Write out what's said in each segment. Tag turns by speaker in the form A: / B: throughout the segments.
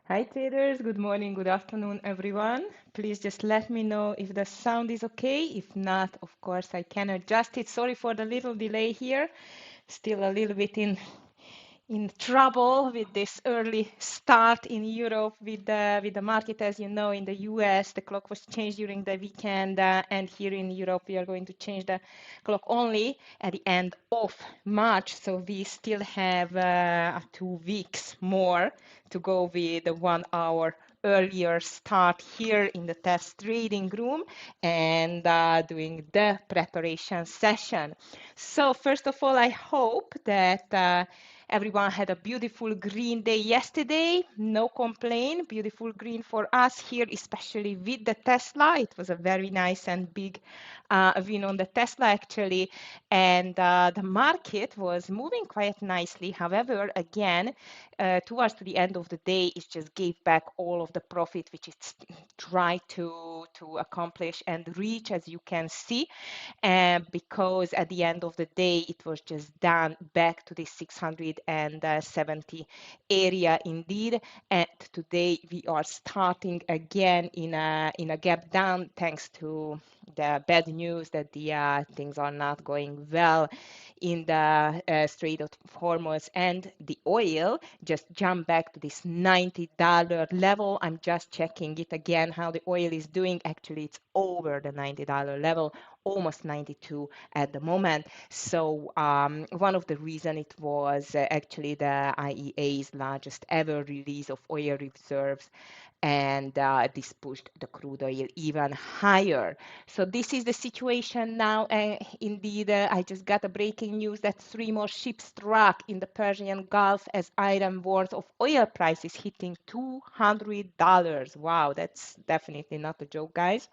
A: Hi traders, good morning, good afternoon, everyone. Please just let me know if the sound is okay. If not, of course, I can adjust it. Sorry for the little delay here. Still a little bit in trouble with this early start in Europe with the market. As you know, in the US, the clock was changed during the weekend, and here in Europe, we are going to change the clock only at the end of March. So we still have 2 weeks more to go with the 1 hour earlier start here in the TEFS trading room and doing the preparation session. So first of all, I hope that everyone had a beautiful green day yesterday. No complaint. Beautiful green for us here, especially with the Tesla. It was a very nice and big win on the Tesla actually. And the market was moving quite nicely. However, again, towards the end of the day, it just gave back all of the profit which it tried to accomplish and reach, as you can see, because at the end of the day, it was just down back to the 670 area indeed. And today we are starting again in a gap down, thanks to the bad news that the things are not going well in the Strait of Hormuz, and the oil just jumped back to this $90 level. I'm just checking it again how the oil is doing. Actually, it's over the $90 level, almost 92 at the moment. So one of the reasons it was actually the IEA's largest ever release of oil reserves, and this pushed the crude oil even higher. So this is the situation now. Indeed, I just got a breaking news that 3 more ships struck in the Persian Gulf as iron warns of oil prices hitting $200. Wow, that's definitely not a joke, guys.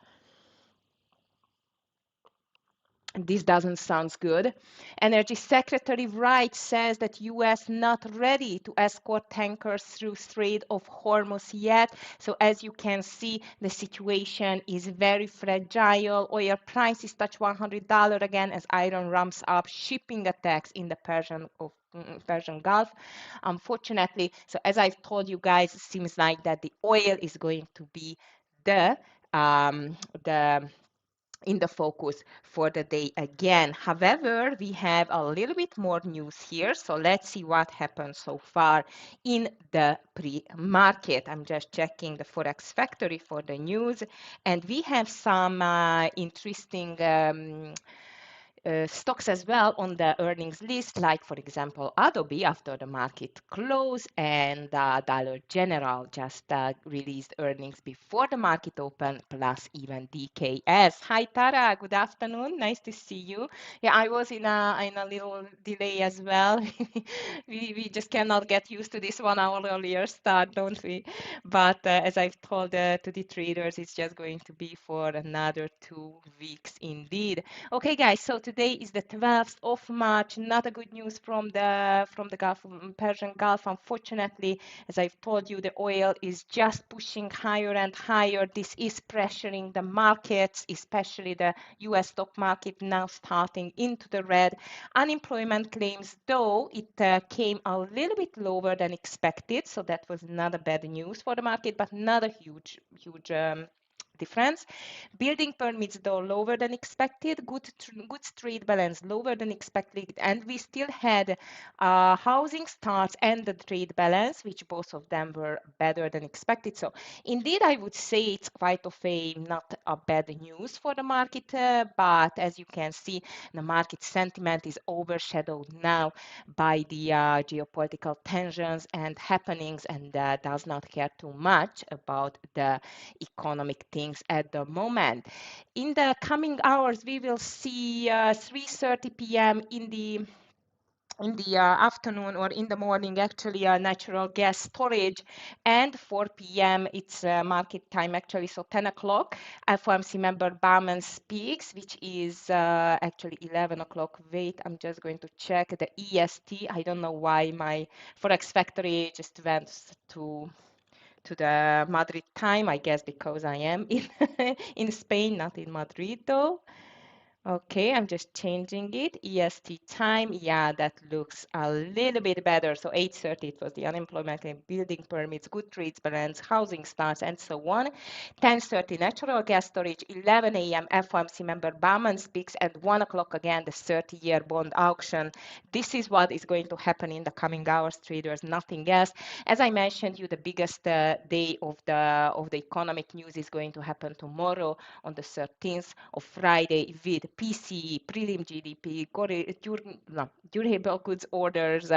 A: This doesn't sound good. Energy Secretary Wright says that U.S. not ready to escort tankers through Strait of Hormuz yet. So as you can see, the situation is very fragile. Oil prices touch $100 again as Iran ramps up shipping attacks in the Persian Gulf. Unfortunately, so as I've told you guys, it seems like that the oil is going to be the the in the focus for the day again. However, we have a little bit more news here. So let's see what happened so far in the pre-market. I'm just checking the Forex Factory for the news. And we have some interesting stocks as well on the earnings list, like for example Adobe after the market close, and Dollar General just released earnings before the market open, plus even DKS. Hi Tara, good afternoon, nice to see you. Yeah, I was in a little delay as well. We just cannot get used to this 1 hour earlier start, don't we? But as I've told to the traders, it's just going to be for another 2 weeks indeed. Okay, guys, so today is the 12th of March. Not a good news from the Gulf, Persian Gulf. Unfortunately, as I've told you, the oil is just pushing higher and higher. This is pressuring the markets, especially the US stock market now starting into the red. Unemployment claims, though, it came a little bit lower than expected, so that was not a bad news for the market, but not a huge difference. Building permits, though, lower than expected. Good trade balance, lower than expected. And we still had housing starts and the trade balance, which both of them were better than expected. So indeed, I would say it's quite of a not a bad news for the market. But as you can see, the market sentiment is overshadowed now by the geopolitical tensions and happenings, and does not care too much about the economic things at the moment. In the coming hours, we will see 3:30 p.m. in the afternoon, or in the morning actually, natural gas storage, and 4 p.m. it's market time actually, so 10 o'clock FOMC member Bauman speaks, which is actually 11 o'clock. Wait, I'm just going to check the EST. I don't know why my Forex Factory just went to the Madrid time, I guess because I am in in Spain, not in Madrid though. Okay, I'm just changing it. EST time, yeah, that looks a little bit better. So 8:30, it was the unemployment claim, building permits, good trades balance, housing starts, and so on. 10:30, natural gas storage. 11 a.m., FOMC member Bauman speaks, and 1 o'clock again, the 30-year bond auction. This is what is going to happen in the coming hours, traders, nothing else. As I mentioned you, the biggest day of the economic news is going to happen tomorrow on the 13th of Friday with PCE, prelim GDP, durable goods orders,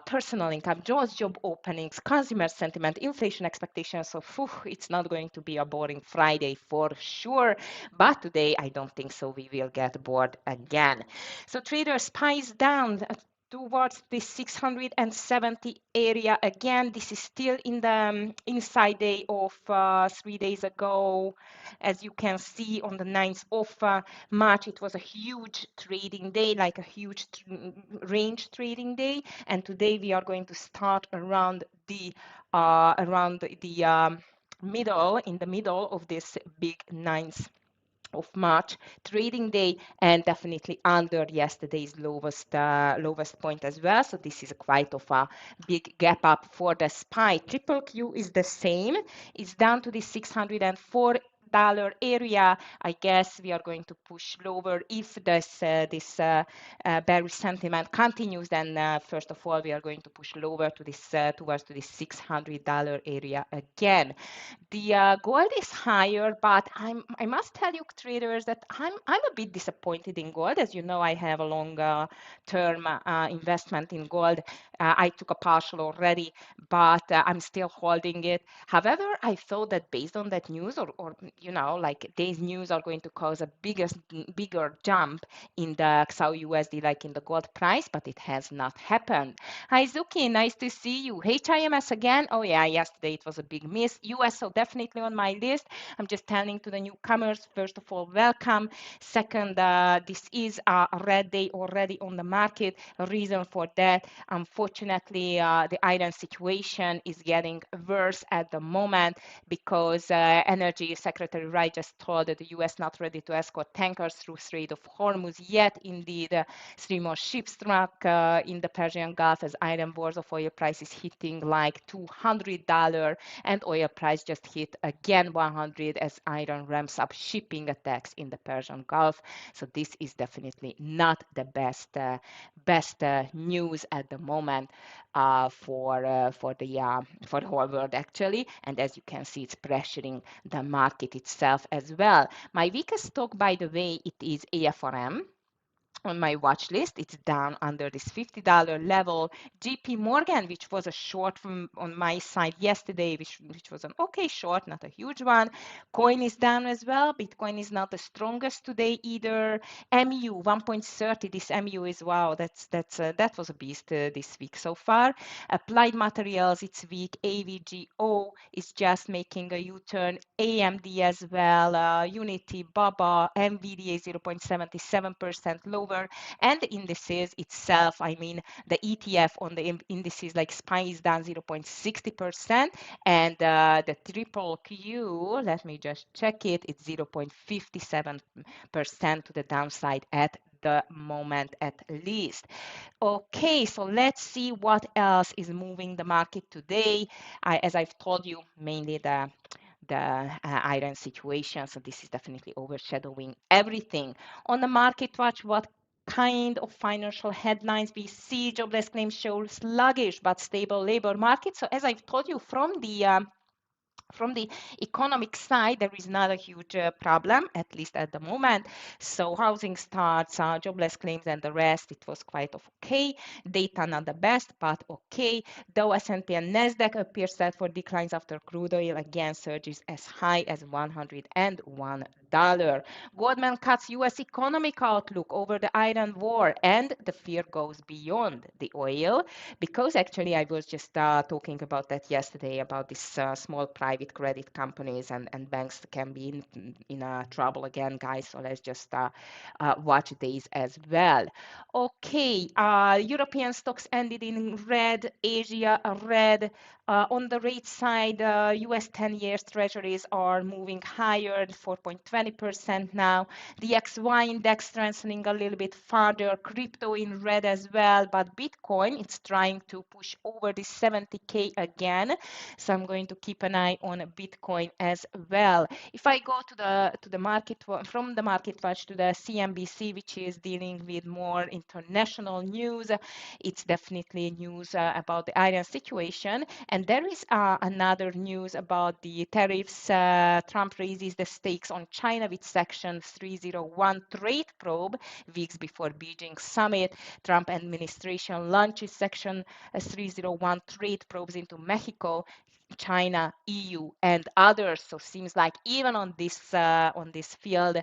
A: personal income, job openings, consumer sentiment, inflation expectations. So it's not going to be a boring Friday for sure. But today, I don't think so. We will get bored again. So traders spies down towards the 670 area again. This is still in the inside day of 3 days ago. As you can see on the 9th of March, it was a huge trading day, like a huge range trading day. And today we are going to start around the middle, in the middle of this big 9th of March trading day, and definitely under yesterday's lowest point as well. So this is quite of a big gap up for the SPY. Triple Q is the same. It's down to the $604 area. I guess we are going to push lower if this bearish sentiment continues. Then first of all, we are going to push lower to this towards to the $600 area again. The gold is higher, but I must tell you, traders, that I'm a bit disappointed in gold. As you know, I have a long term investment in gold. I took a partial already, but I'm still holding it. However, I thought that based on that news, or like these news are going to cause a bigger jump in the XAU-USD, like in the gold price, but it has not happened. Hi, Zuki, nice to see you. HIMS again. Oh yeah, yesterday it was a big miss. USO definitely on my list. I'm just telling to the newcomers, first of all, welcome. Second, this is a red day already on the market. A reason for that, unfortunately, the iron situation is getting worse at the moment because Energy Secretary Wright just told that the U.S. not ready to escort tankers through Strait of Hormuz yet. Indeed, 3 more ships struck in the Persian Gulf as iron wars of oil prices hitting like $200, and oil price just hit again 100 as iron ramps up shipping attacks in the Persian Gulf. So this is definitely not the best news at the moment for the whole world actually. And as you can see, it's pressuring the market itself as well. My weakest stock, by the way, it is AFRM on my watch list. It's down under this $50 level. JP Morgan, which was a short from on my side yesterday, which was an okay short, not a huge one. Coin is down as well. Bitcoin is not the strongest today either. MU 1.30. This MU is wow. That was a beast this week so far. Applied Materials, it's weak. AVGO is just making a U-turn. AMD as well. Unity, BABA, NVDA 0.77% lower, and the indices itself, I mean the ETF on the indices like SPY is down 0.60%, and the triple Q, let me just check it, it's 0.57% to the downside at the moment at least. Okay, so let's see what else is moving the market today. As I've told you, mainly the iron situation. So this is definitely overshadowing everything. On the market watch, what kind of financial headlines we see? Jobless claims show sluggish but stable labor market. So as I've told you, from the economic side, there is not a huge problem, at least at the moment. So housing starts, jobless claims, and the rest, it was quite okay. Data not the best, but okay. Dow, S&P, and Nasdaq appear set for declines after crude oil again surges as high as $101. Goldman cuts U.S. economic outlook over the Iran war, and the fear goes beyond the oil, because actually I was just talking about that yesterday about this small private credit companies, and banks can be in trouble again, guys. So let's just watch these as well. Okay, European stocks ended in red, Asia red. On the rate side, US 10 years treasuries are moving higher, 4.20, 20% now. The XY index strengthening a little bit further. Crypto in red as well, but Bitcoin, it's trying to push over the 70K again. So I'm going to keep an eye on Bitcoin as well. If I go to the market, from the market watch to the CNBC, which is dealing with more international news, it's definitely news about the Iran situation. And there is another news about the tariffs. Trump raises the stakes on China with Section 301 trade probe weeks before Beijing summit. Trump administration launches Section 301 trade probes into Mexico, China, EU, and others. So seems like even on this field,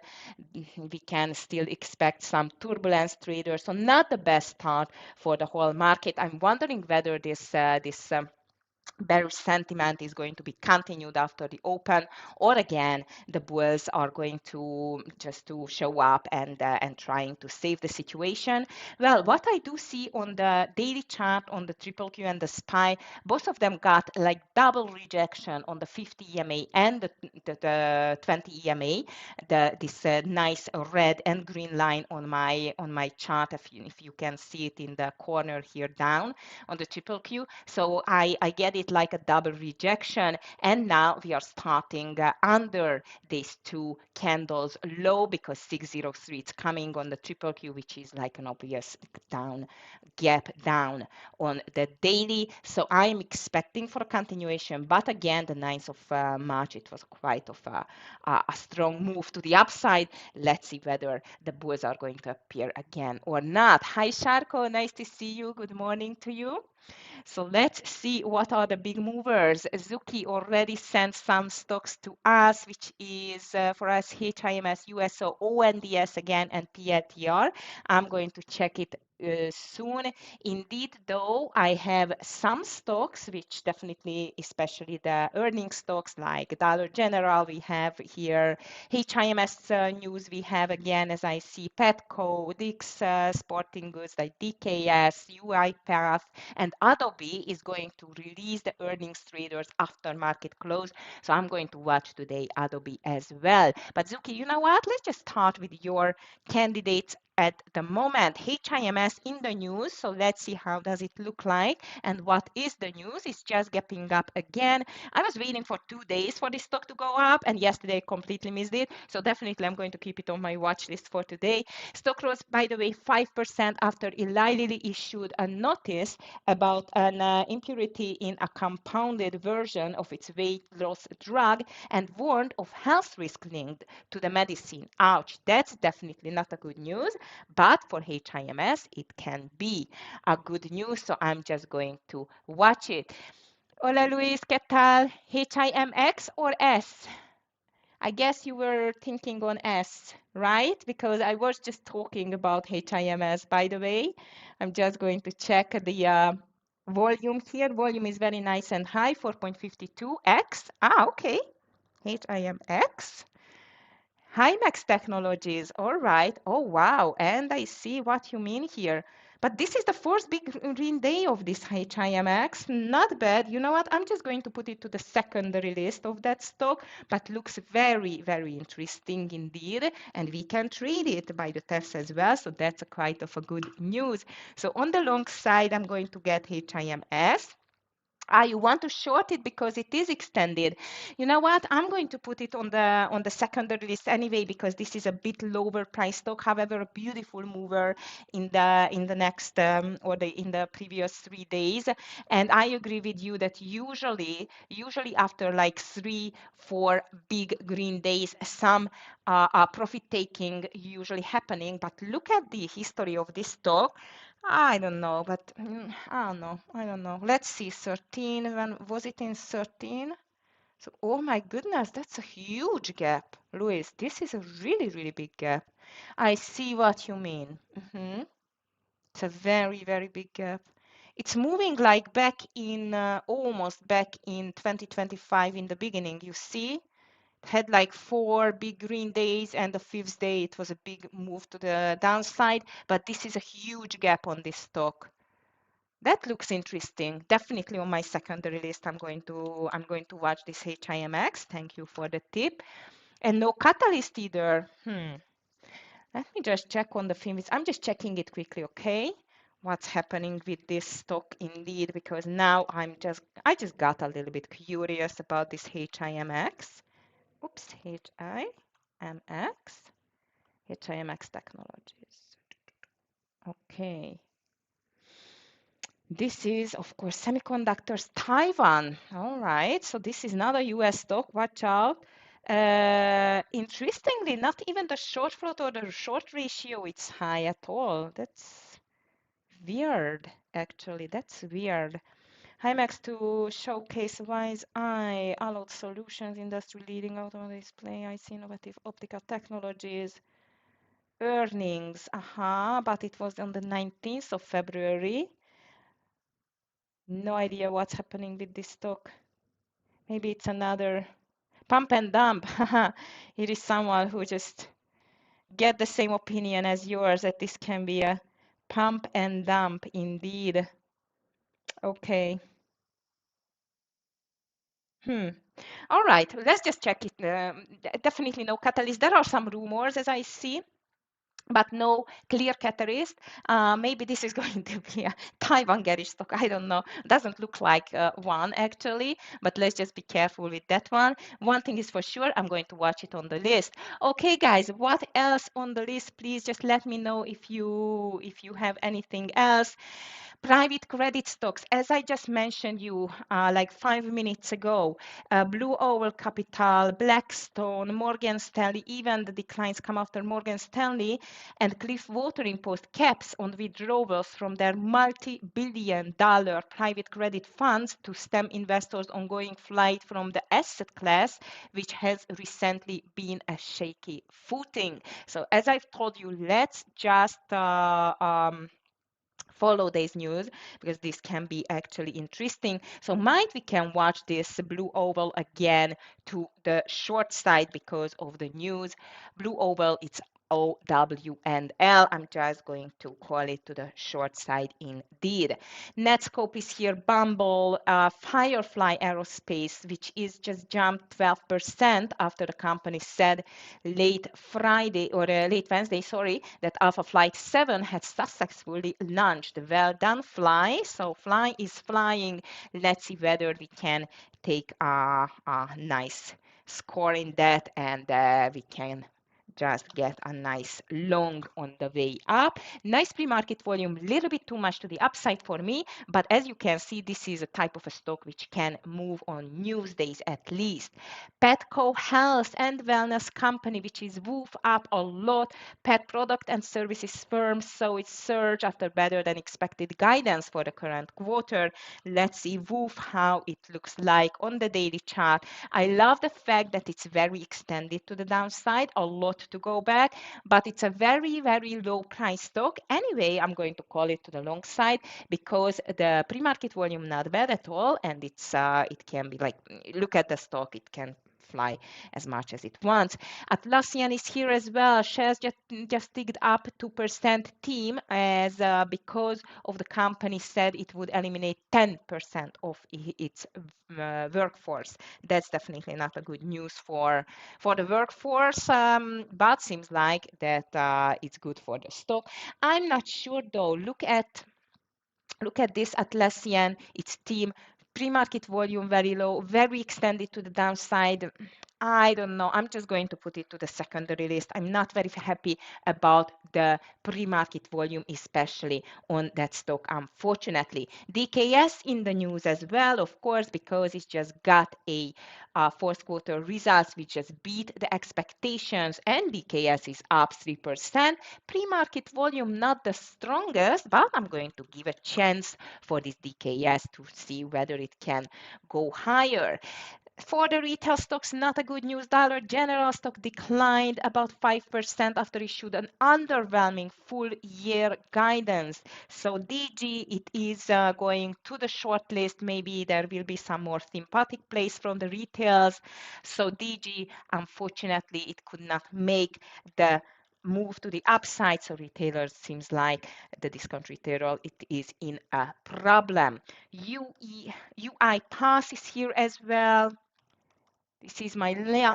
A: we can still expect some turbulence, traders. So not the best start for the whole market. I'm wondering whether this bearish sentiment is going to be continued after the open, or again the bulls are going to just to show up and trying to save the situation. Well, what I do see on the daily chart on the triple Q and the SPY, both of them got like double rejection on the 50 EMA and the 20 EMA. This nice red and green line on my chart, if you can see it in the corner here down on the triple Q. So I get it like a double rejection, and now we are starting under these two candles low, because 603 is coming on the triple Q, which is like an obvious down gap down on the daily. So I'm expecting for a continuation, but again the 9th of March, it was quite of a strong move to the upside. Let's see whether the bulls are going to appear again or not. Hi Sharko, nice to see you. Good morning to you. So let's see what are the big movers. Zuki already sent some stocks to us, which is for us HIMS, USO, ONDS again, and PLTR. I'm going to check it soon. Indeed, though, I have some stocks, which definitely, especially the earning stocks like Dollar General, we have here HIMS news, we have again, as I see, Petco, Dix Sporting Goods like DKS, UiPath, and Adobe is going to release the earnings traders after market close. So I'm going to watch today Adobe as well. But Zuki, you know what? Let's just start with your candidates at the moment. HIMS in the news. So let's see how does it look like and what is the news. It's just gapping up again. I was waiting for 2 days for this stock to go up, and yesterday I completely missed it. So definitely I'm going to keep it on my watch list for today. Stock rose, by the way, 5% after Eli Lilly issued a notice about an impurity in a compounded version of its weight loss drug and warned of health risk linked to the medicine. Ouch, that's definitely not a good news, but for HIMS, it can be a good news, so I'm just going to watch it. Hola Luis, ¿qué tal? HIMX or S? I guess you were thinking on S, right? Because I was just talking about HIMS, by the way. I'm just going to check the volume here. Volume is very nice and high, 4.52x. Okay. HIMX. Himax Technologies. All right. Oh, wow. And I see what you mean here. But this is the fourth big green day of this HIMX. Not bad. You know what? I'm just going to put it to the secondary list of that stock, but looks very, very interesting indeed. And we can trade it by the TEFS as well. So that's quite of a good news. So on the long side, I'm going to get HIMS. You want to short it because it is extended. You know what? I'm going to put it on the secondary list anyway, because this is a bit lower price stock. However, a beautiful mover in the next or in the previous 3 days. And I agree with you that usually after like 3-4 big green days, some profit taking usually happening. But look at the history of this stock. I don't know, but I don't know. Let's see, 13. When was it in 13? So, oh my goodness, that's a huge gap, Luis. This is a really, really big gap. I see what you mean. It's a very, very big gap. It's moving like back in, almost back in 2025 in the beginning. You see? Had like 4 big green days, and the 5th day it was a big move to the downside, but this is a huge gap on this stock. That looks interesting. Definitely on my secondary list. I'm going to watch this HIMX. Thank you for the tip. And no catalyst either. Let me just check on the Finviz. I'm just checking it quickly, okay? What's happening with this stock indeed, because now I just got a little bit curious about this HIMX. Oops, HIMX Technologies. Okay. This is, of course, semiconductors Taiwan. All right, so this is not a US stock. Watch out. Interestingly, not even the short float or the short ratio it's high at all. That's weird, actually. That's weird. Himax to showcase Wise Eye, allowed solutions, industry leading automotive display, IC innovative optical technologies, earnings. But it was on the 19th of February. No idea what's happening with this stock. Maybe it's another pump and dump. It is someone who just get the same opinion as yours that this can be a pump and dump indeed. Okay. All right, let's just check it. Definitely no catalyst. There are some rumors as I see, but no clear catalyst. Maybe this is going to be a Taiwan garish stock. I don't know. Doesn't look like one actually, but let's just be careful with that one. One thing is for sure, I'm going to watch it on the list. Okay, guys, what else on the list? Please just let me know if you have anything else. Private credit stocks, as I just mentioned you like 5 minutes ago, Blue Owl Capital, Blackstone, Morgan Stanley, even the declines come after Morgan Stanley and Cliff Watering post caps on withdrawals from their multi-billion-dollar private credit funds to stem investors' ongoing flight from the asset class, which has recently been a shaky footing. So as I've told you, let's just follow this news because this can be actually interesting. So might we can watch this blue oval again to the short side because of the news. Blue oval, it's OWNL. I'm just going to call it to the short side indeed. Netscope is here, Bumble, Firefly Aerospace, which is just jumped 12% after the company said late Friday or late Wednesday, sorry, that Alpha Flight 7 had successfully launched. Well done, Fly. So Fly is flying. Let's see whether we can take a nice score in that and we can just get a nice long on the way up. Nice pre-market volume, little bit too much to the upside for me, but as you can see, this is a type of a stock which can move on news days at least. Petco Health and Wellness Company, which is woof up a lot. Pet product and services firm, so it surged after better than expected guidance for the current quarter. Let's see woof how it looks like on the daily chart. I love the fact that it's very extended to the downside, a lot to go back, but it's a very, very low price stock. Anyway, I'm going to call it to the long side because the pre-market volume not bad at all, and it can be like, look at the stock, it can fly as much as it wants. Atlassian is here as well. Shares just ticked up 2% team as because of the company said it would eliminate 10% of its workforce. That's definitely not a good news for the workforce, but seems like that it's good for the stock. I'm not sure though. Look at this Atlassian, its team, pre-market volume very low, very extended to the downside. I don't know. I'm just going to put it to the secondary list. I'm not very happy about the pre-market volume, especially on that stock, unfortunately. DKS in the news as well, of course, because it just got a fourth quarter results which just beat the expectations, and DKS is up 3%. Pre-market volume not the strongest, but I'm going to give a chance for this DKS to see whether it can go higher. For the retail stocks, not a good news. Dollar General stock declined about 5% after issued an underwhelming full year guidance. So DG, it is going to the short list. Maybe there will be some more sympathetic plays from the retails. So DG, unfortunately, it could not make the move to the upside. So retailers seems like the discount retailer, it is in a problem. UI Pass is here as well. This is my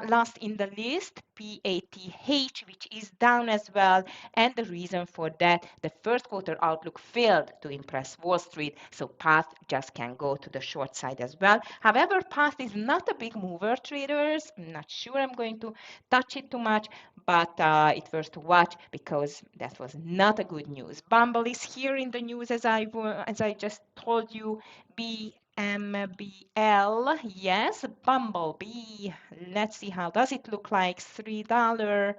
A: last in the list, PATH, which is down as well. And the reason for that, the first quarter outlook failed to impress Wall Street. So PATH just can go to the short side as well. However, PATH is not a big mover, traders. I'm not sure I'm going to touch it too much, but it's worth to watch because that was not a good news. Bumble is here in the news as I just told you. BMBL, yes, Bumblebee. Let's see how does it look like. $3.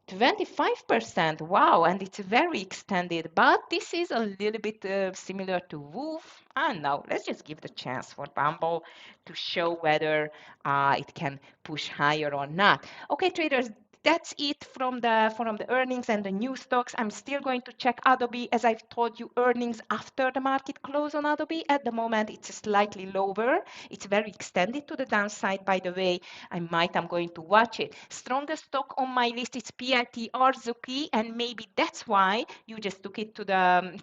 A: 25%, wow, and it's very extended, but this is a little bit similar to Woof. And now let's just give the chance for Bumble to show whether it can push higher or not. Okay, traders, that's it from the earnings and the new stocks. I'm still going to check Adobe, as I've told you, earnings after the market close on Adobe. At the moment, it's slightly lower. It's very extended to the downside, by the way. I'm going to watch it. Strongest stock on my list is PLT or Zuki, and maybe that's why you just took it to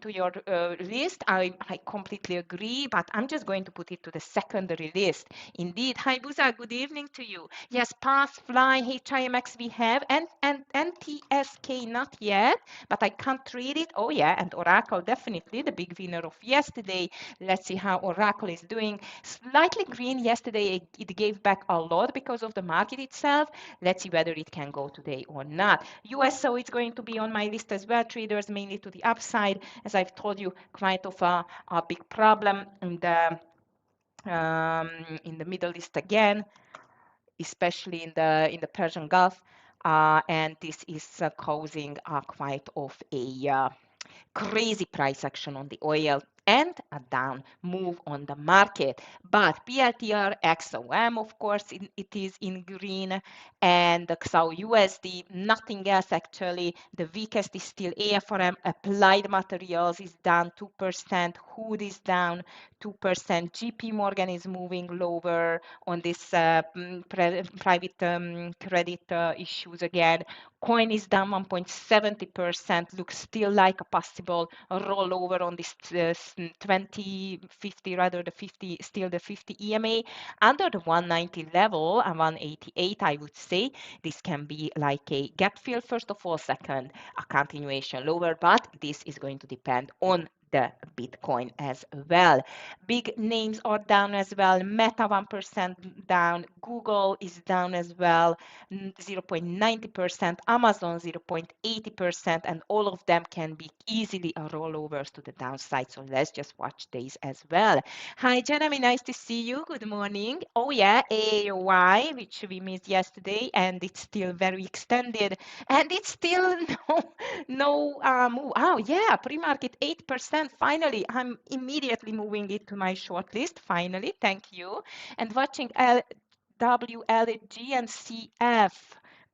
A: your list. I completely agree, but I'm just going to put it to the secondary list. Indeed. Hi, Buza. Good evening to you. Yes, Pass, Fly, HIMX we have, and NTSK not yet, but I can't read it. Oh yeah, and Oracle definitely the big winner of yesterday. Let's see how Oracle is doing. Slightly green yesterday. It gave back a lot because of the market itself. Let's see whether it can go today or not. USO is going to be on my list as well. Traders mainly to the upside. As I've told you, quite of a big problem in the Middle East again, especially in the Persian Gulf. And this is causing quite of a crazy price action on the oil and a down move on the market. But PLTR XOM, of course, it is in green, and the XAU USD, nothing else actually. The weakest is still AFRM. Applied Materials is down 2%. Hood is down 2%. GP Morgan is moving lower on this private credit issues again. Coin is down 1.70%, looks still like a possible rollover on this 2050, rather the 50, still the 50 EMA. Under the 190 level and 188, I would say, this can be like a gap fill, first of all, second, a continuation lower, but this is going to depend on the Bitcoin as well. Big names are down as well. Meta 1% down. Google is down as well. 0.90%, Amazon 0.80%, and all of them can be easily a rollovers to the downside. So let's just watch these as well. Hi, Jeremy, nice to see you. Good morning. Oh yeah, AOI, which we missed yesterday, and it's still very extended, and it's still no move. Oh yeah, pre-market 8%. Finally, I'm immediately moving it to my short list. Finally, thank you. And watching WLG and CF.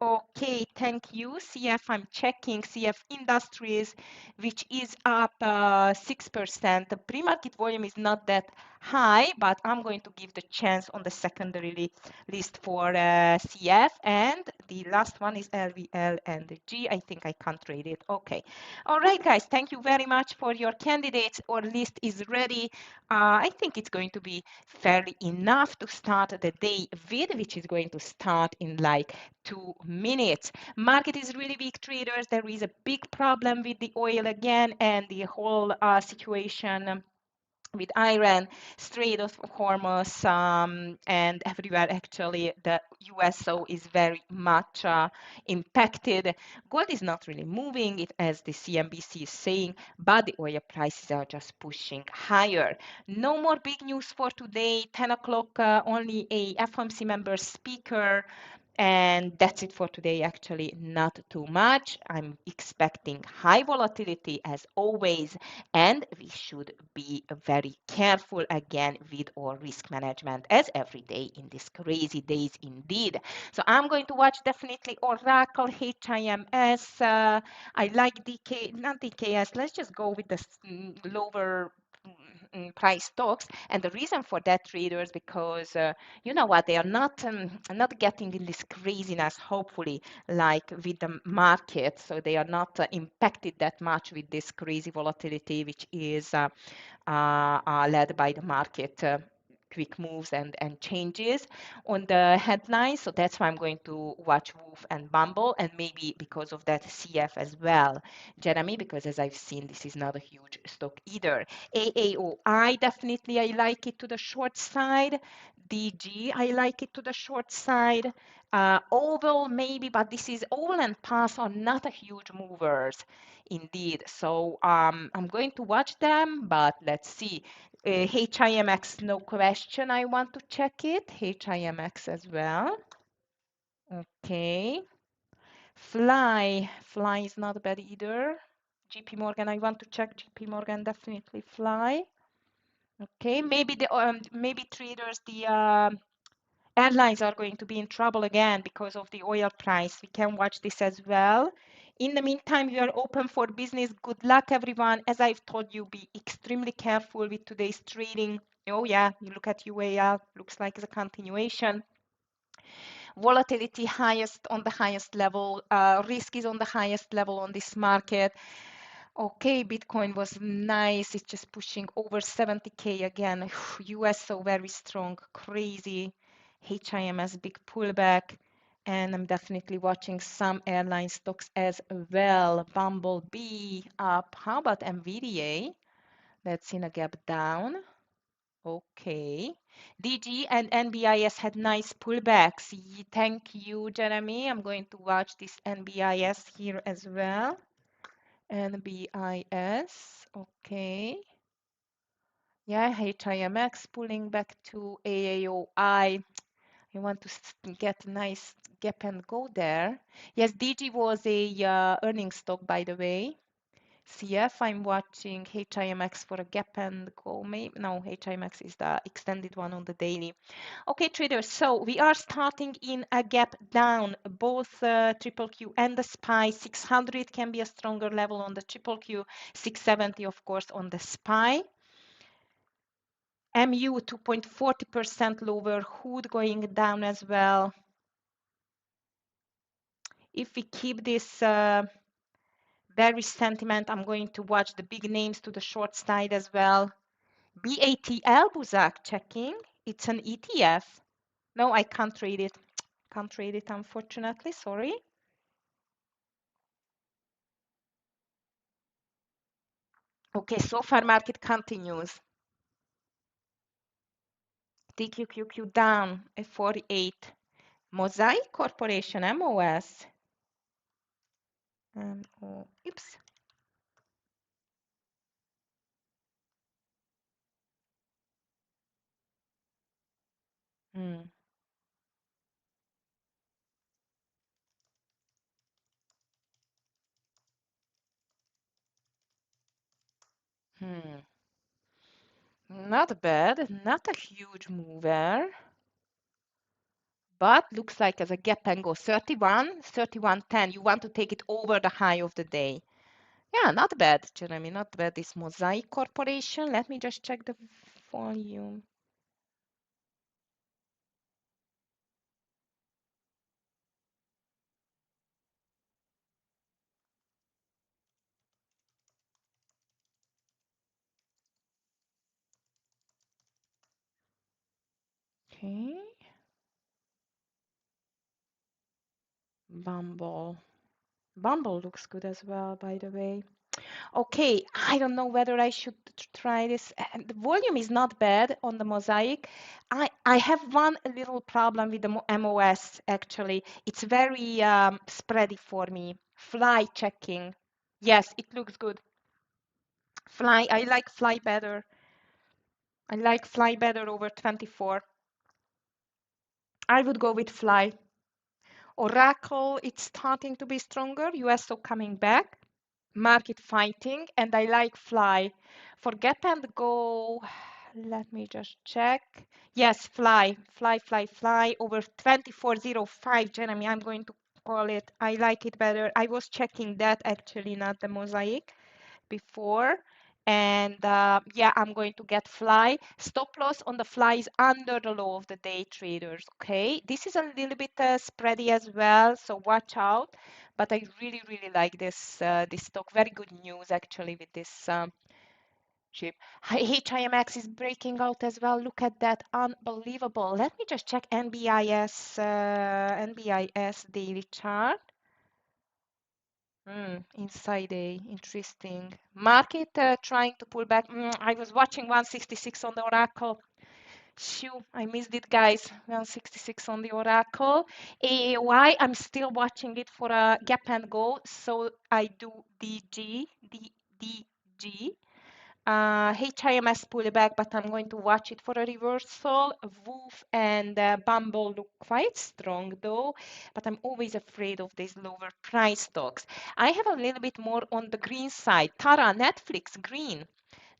A: Okay, thank you. CF, I'm checking CF Industries, which is up 6%. The pre-market volume is not that high, but I'm going to give the chance on the secondary list for CF. And the last one is LVL and the G. I think I can't read it. Okay. All right, guys, thank you very much for your candidates. Our list is ready. I think it's going to be fairly enough to start the day with, which is going to start in like 2 minutes. Market is really weak, traders. There is a big problem with the oil again and the whole situation with Iran, Strait of Hormuz, and everywhere actually the USO is very much impacted. Gold is not really moving, as the CNBC is saying, but the oil prices are just pushing higher. No more big news for today. 10 o'clock, only a FOMC member speaker. And that's it for today, actually, not too much. I'm expecting high volatility as always, and we should be very careful again with our risk management as every day in these crazy days indeed. So I'm going to watch definitely Oracle, HIMS. I like DK, not DKS. Let's just go with the lower price stocks. And the reason for that, traders, because you know what, they are not getting in this craziness, hopefully, like with the market. So they are not impacted that much with this crazy volatility, which is led by the market quick moves and changes on the headline. So that's why I'm going to watch Woof and Bumble, and maybe because of that CF as well, Jeremy, because as I've seen, this is not a huge stock either. AAOI, definitely I like it to the short side. DG, I like it to the short side. Oval maybe, but this is Oval and Pass are not a huge movers indeed. So I'm going to watch them, but let's see. HIMX, no question. I want to check it. HIMX as well. Okay. Fly is not bad either. JP Morgan, I want to check JP Morgan, definitely Fly. Okay, maybe traders, the airlines are going to be in trouble again because of the oil price. We can watch this as well. In the meantime, we are open for business. Good luck, everyone. As I've told you, be extremely careful with today's trading. Oh yeah, you look at UAL, looks like it's a continuation. Volatility highest on the highest level, risk is on the highest level on this market. Okay, Bitcoin was nice. It's just pushing over 70K again. US so very strong, crazy. HIMS big pullback. And I'm definitely watching some airline stocks as well. Bumblebee up. How about NVDA? That's in a gap down. Okay. DG and NBIS had nice pullbacks. Thank you, Jeremy. I'm going to watch this NBIS here as well. NBIS, okay. Yeah, HIMX pulling back to AAOI. I want to get a nice gap and go there. Yes, DG was a earnings stock, by the way. CF, I'm watching HIMX for a gap and go. Maybe no, HIMX is the extended one on the daily. Okay, traders. So we are starting in a gap down. Both triple Q and the SPY. 600 can be a stronger level on the triple Q. 670, of course, on the SPY. MU 2.40% lower. Hood going down as well. If we keep this bearish sentiment, I'm going to watch the big names to the short side as well. BATL, Buzak, checking. It's an ETF. No, I can't trade it. Can't trade it, unfortunately. Sorry. Okay, so far market continues. TQQQ down at 48. Mosaic Corporation, MOS. Oops. Hmm. Hmm. Not bad. Not a huge mover. But looks like as a gap and go 31, 31.10. You want to take it over the high of the day. Yeah, not bad, Jeremy. Not bad. This Mosaic Corporation. Let me just check the volume. Okay. Bumble. Bumble looks good as well, by the way. Okay, I don't know whether I should try this. The volume is not bad on the Mosaic. I have one little problem with the MOS actually. It's very spready for me. Fly checking. Yes, it looks good. Fly, I like Fly better. I like Fly better over 24. I would go with Fly. Oracle, it's starting to be stronger. USO coming back. Market fighting, and I like Fly. For Gap and Go, let me just check. Yes, Fly over 2405, Jeremy. I'm going to call it. I like it better. I was checking that actually, not the Mosaic before. And yeah, I'm going to get Fly. Stop loss on the Fly is under the low of the day, traders. Okay, this is a little bit spready as well, so watch out. But I really, really like this this stock. Very good news actually with this cheap. HIMX is breaking out as well. Look at that, unbelievable. Let me just check NBIS daily chart. Inside a interesting market trying to pull back. I was watching 166 on the Oracle. Shoo, I missed it, guys. 166 on the Oracle. AAY, I'm still watching it for a gap and go. So I do DG. HIMS pullback, but I'm going to watch it for a reversal. Woof and Bumble look quite strong though, but I'm always afraid of these lower price stocks. I have a little bit more on the green side. Tara, Netflix, green.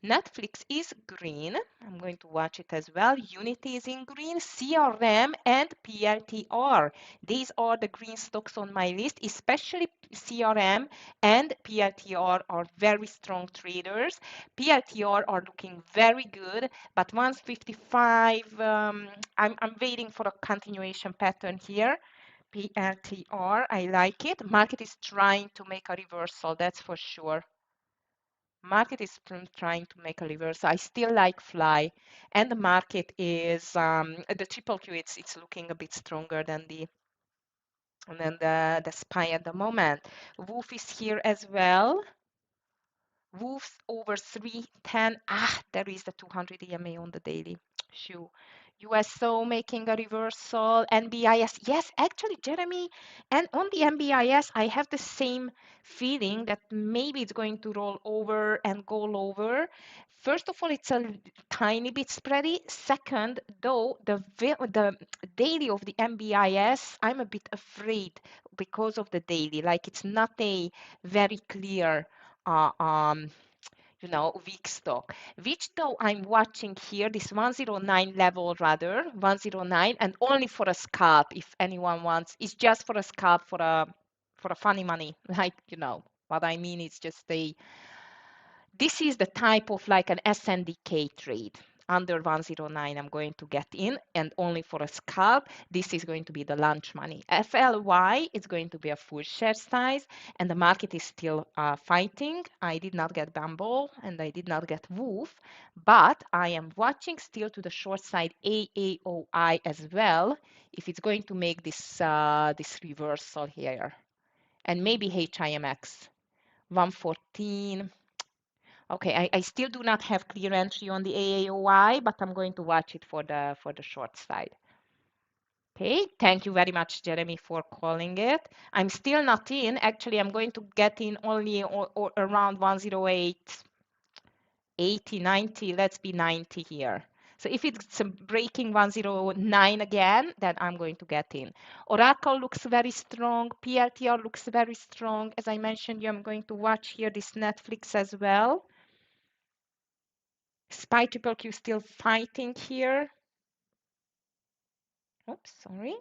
A: Netflix is green. I'm going to watch it as well. Unity is in green. CRM and PLTR. These are the green stocks on my list, especially CRM and PLTR are very strong traders. PLTR are looking very good, but 155, I'm waiting for a continuation pattern here. PLTR, I like it. Market is trying to make a reversal, that's for sure. Market is trying to make a reversal. I still like fly, and the market is the triple Q. It's looking a bit stronger than the SPY at the moment. Wolf is here as well. Wolves over 310. There is the 200 EMA on the daily. Shoo. USO making a reversal. NBIS. Yes, actually, Jeremy, and on the NBIS, I have the same feeling that maybe it's going to roll over and go lower. First of all, it's a tiny bit spready. Second, though, the daily of the NBIS, I'm a bit afraid because of the daily. Like it's not a very clear uh, um, weak stock, which though I'm watching here, this 109 level rather, 109, and only for a scalp, if anyone wants, it's just for a scalp for a funny money, like, what I mean is just this is the type of like an SNDK trade. Under 109, I'm going to get in, and only for a scalp, this is going to be the lunch money. FLY is going to be a full share size, and the market is still fighting. I did not get Bumble, and I did not get Woof, but I am watching still to the short side AAOI as well, if it's going to make this reversal here, and maybe HIMX 114. Okay, I still do not have clear entry on the AAOI, but I'm going to watch it for the short side. Okay, thank you very much, Jeremy, for calling it. I'm still not in. Actually, I'm going to get in only or around 108, 80, 90. Let's be 90 here. So if it's breaking 109 again, then I'm going to get in. Oracle looks very strong. PLTR looks very strong. As I mentioned, I'm going to watch here this Netflix as well. SPY triple Q still fighting here. Oops, sorry.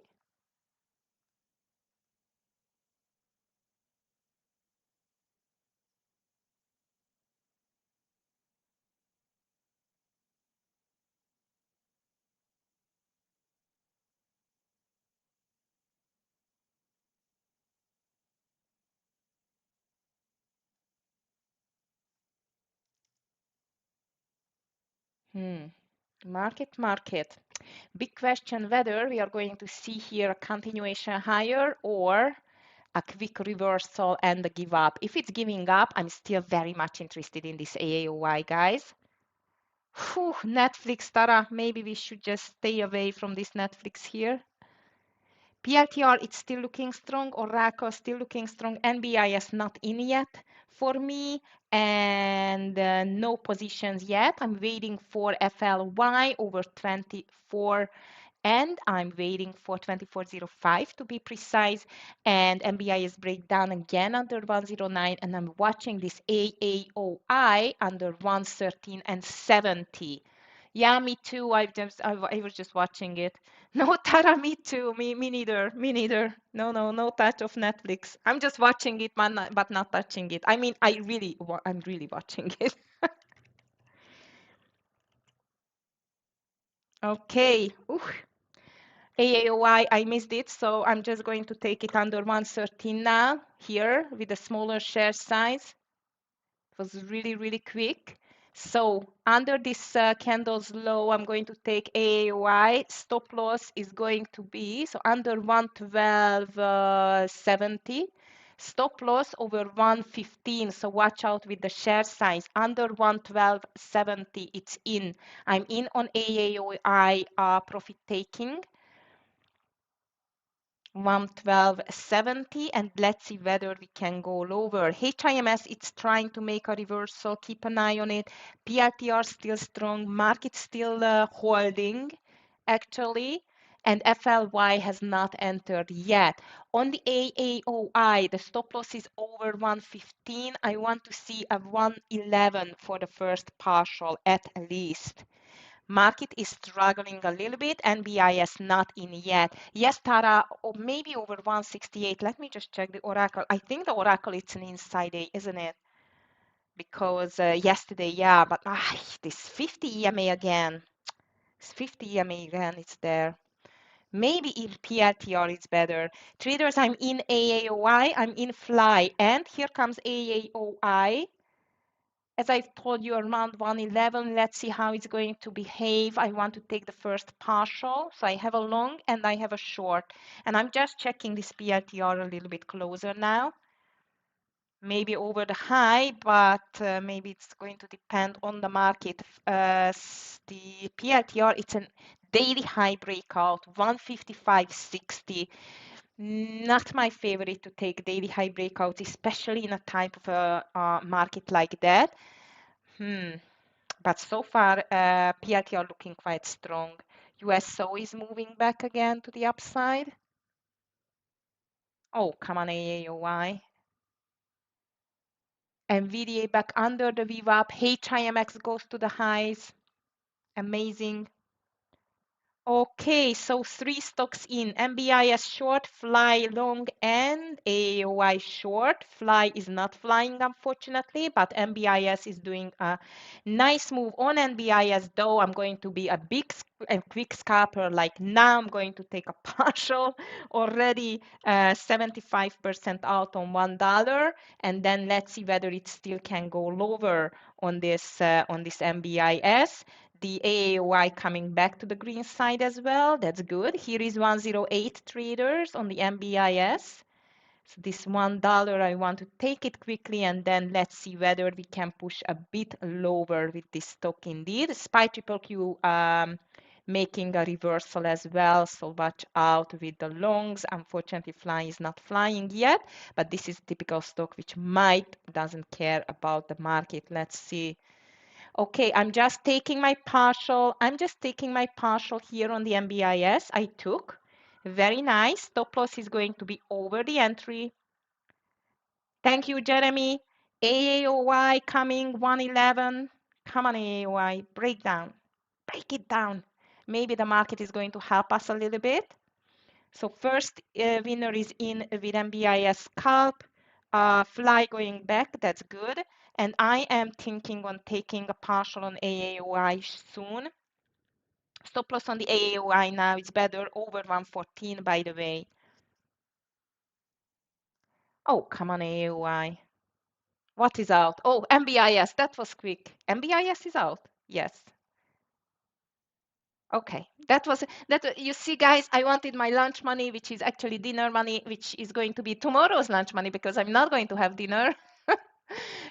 A: Market. Big question whether we are going to see here a continuation higher or a quick reversal and a give up. If it's giving up, I'm still very much interested in this AAOI, guys. Whew, Netflix, Tara, maybe we should just stay away from this Netflix here. PLTR, it's still looking strong. Oracle, still looking strong. NBIS, not in yet for me. And no positions yet. I'm waiting for FLY over 24. And I'm waiting for 2405 to be precise. And NBIS breakdown again under 109. And I'm watching this AAOI under 113 and 70. Yeah, me too. I was just watching it. No, Tara, me too. Me neither. Me neither. No touch of Netflix. I'm just watching it, but not touching it. I mean, I'm really watching it. Okay. Ooh. AAOI, I missed it, so I'm just going to take it under 113 now, here, with a smaller share size. It was really, really quick. So under this candle's low, I'm going to take AAY. Stop loss is going to be, so under 112.70. Stop loss over 115, so watch out with the share size. Under 112.70, it's in. I'm in on AAY profit taking. 112.70, and let's see whether we can go lower. HIMS, it's trying to make a reversal. Keep an eye on it. PLTR still strong. Market still holding, actually. And FLY has not entered yet. On the AAOI, the stop loss is over 115. I want to see a 111 for the first partial at least. Market is struggling a little bit. NBIS not in yet. Yes, Tara, or maybe over 168. Let me just check the Oracle. I think the Oracle it's an inside day, isn't it? Because yesterday, yeah, but this 50 EMA again. This 50 EMA again, it's there. Maybe in PLTR it's better. Traders, I'm in AAOI, I'm in FLY, and here comes AAOI. As I've told you, around 111, let's see how it's going to behave. I want to take the first partial. So I have a long and I have a short. And I'm just checking this PLTR a little bit closer now. Maybe over the high, but maybe it's going to depend on the market. The PLTR, it's a daily high breakout, 155.60. Not my favorite to take daily high breakouts, especially in a type of a market like that. But so far, PLT are looking quite strong. USO is moving back again to the upside. Oh, come on, AAOI. NVDA back under the VWAP. HIMX goes to the highs. Amazing. Okay, so three stocks in. MBIS short, Fly long, and AOI short. Fly is not flying, unfortunately, but MBIS is doing a nice move on NBIS, though I'm going to be a quick scalper. Like now, I'm going to take a partial already 75% out on $1, and then let's see whether it still can go lower on this MBIS. The AAY coming back to the green side as well. That's good. Here is 108 traders on the MBIS. So this $1, I want to take it quickly, and then let's see whether we can push a bit lower with this stock indeed. SPY triple Q making a reversal as well, so watch out with the longs. Unfortunately, Fly is not flying yet, but this is typical stock which doesn't care about the market. Let's see. Okay, I'm just taking my partial. I'm just taking my partial here on the MBIS. I took. Very nice. Stop loss is going to be over the entry. Thank you, Jeremy. AAOY coming 111. Come on, AAOY. Break down. Break it down. Maybe the market is going to help us a little bit. So first winner is in with MBIS scalp. Fly going back, that's good. And I am thinking on taking a partial on AAOI soon. Stop loss on the AAOI now is better, over 114 by the way. Oh, come on AAOI. What is out? Oh, MBIS, that was quick. MBIS is out, yes. Okay, that. You see, guys, I wanted my lunch money, which is actually dinner money, which is going to be tomorrow's lunch money because I'm not going to have dinner.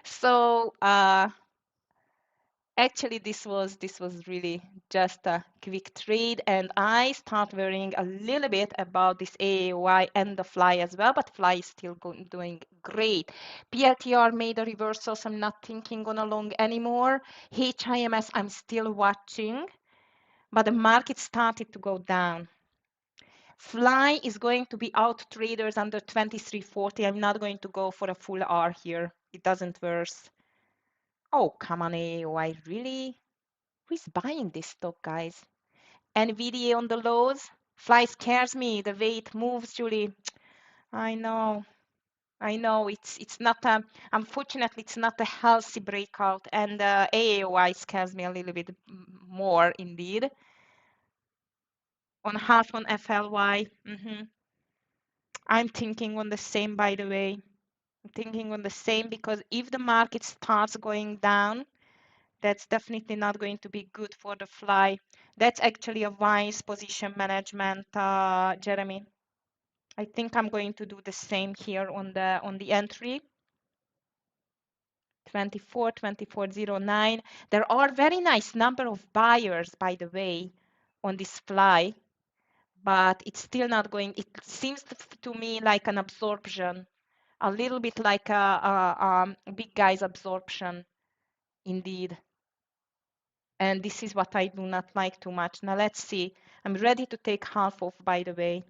A: So actually, this was really just a quick trade, and I start worrying a little bit about this AAY and the Fly as well, but Fly is still doing great. PLTR made a reversal, so I'm not thinking on a long anymore. HIMS, I'm still watching, but the market started to go down. Fly is going to be out traders under 2340. I'm not going to go for a full R here. It doesn't work. Oh, come on, AOI, really? Who is buying this stock, guys? NVDA on the lows. Fly scares me the way it moves, Julie. I know. I know it's not a, unfortunately it's not a healthy breakout, and AAOI scares me a little bit more indeed. On half on FLY. I'm thinking on the same, by the way. I'm thinking on the same because if the market starts going down, That's definitely not going to be good for the fly. That's actually a wise position management, Jeremy. I think I'm going to do the same here on the entry. 24, 24.09. There are very nice number of buyers, by the way, on this fly, but it's still not going. It seems to me like an absorption, a little bit like a big guy's absorption, indeed. And this is what I do not like too much. Now let's see. I'm ready to take half off, by the way.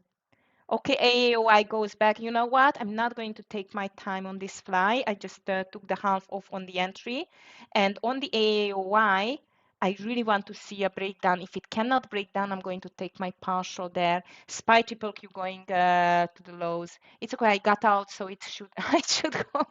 A: Okay, AAOI goes back. You know what? I'm not going to take my time on this fly. I just took the half off on the entry. And on the AAOI, I really want to see a breakdown. If it cannot break down, I'm going to take my partial there. SPY triple Q going to the lows. It's okay. I got out, so it should I should go.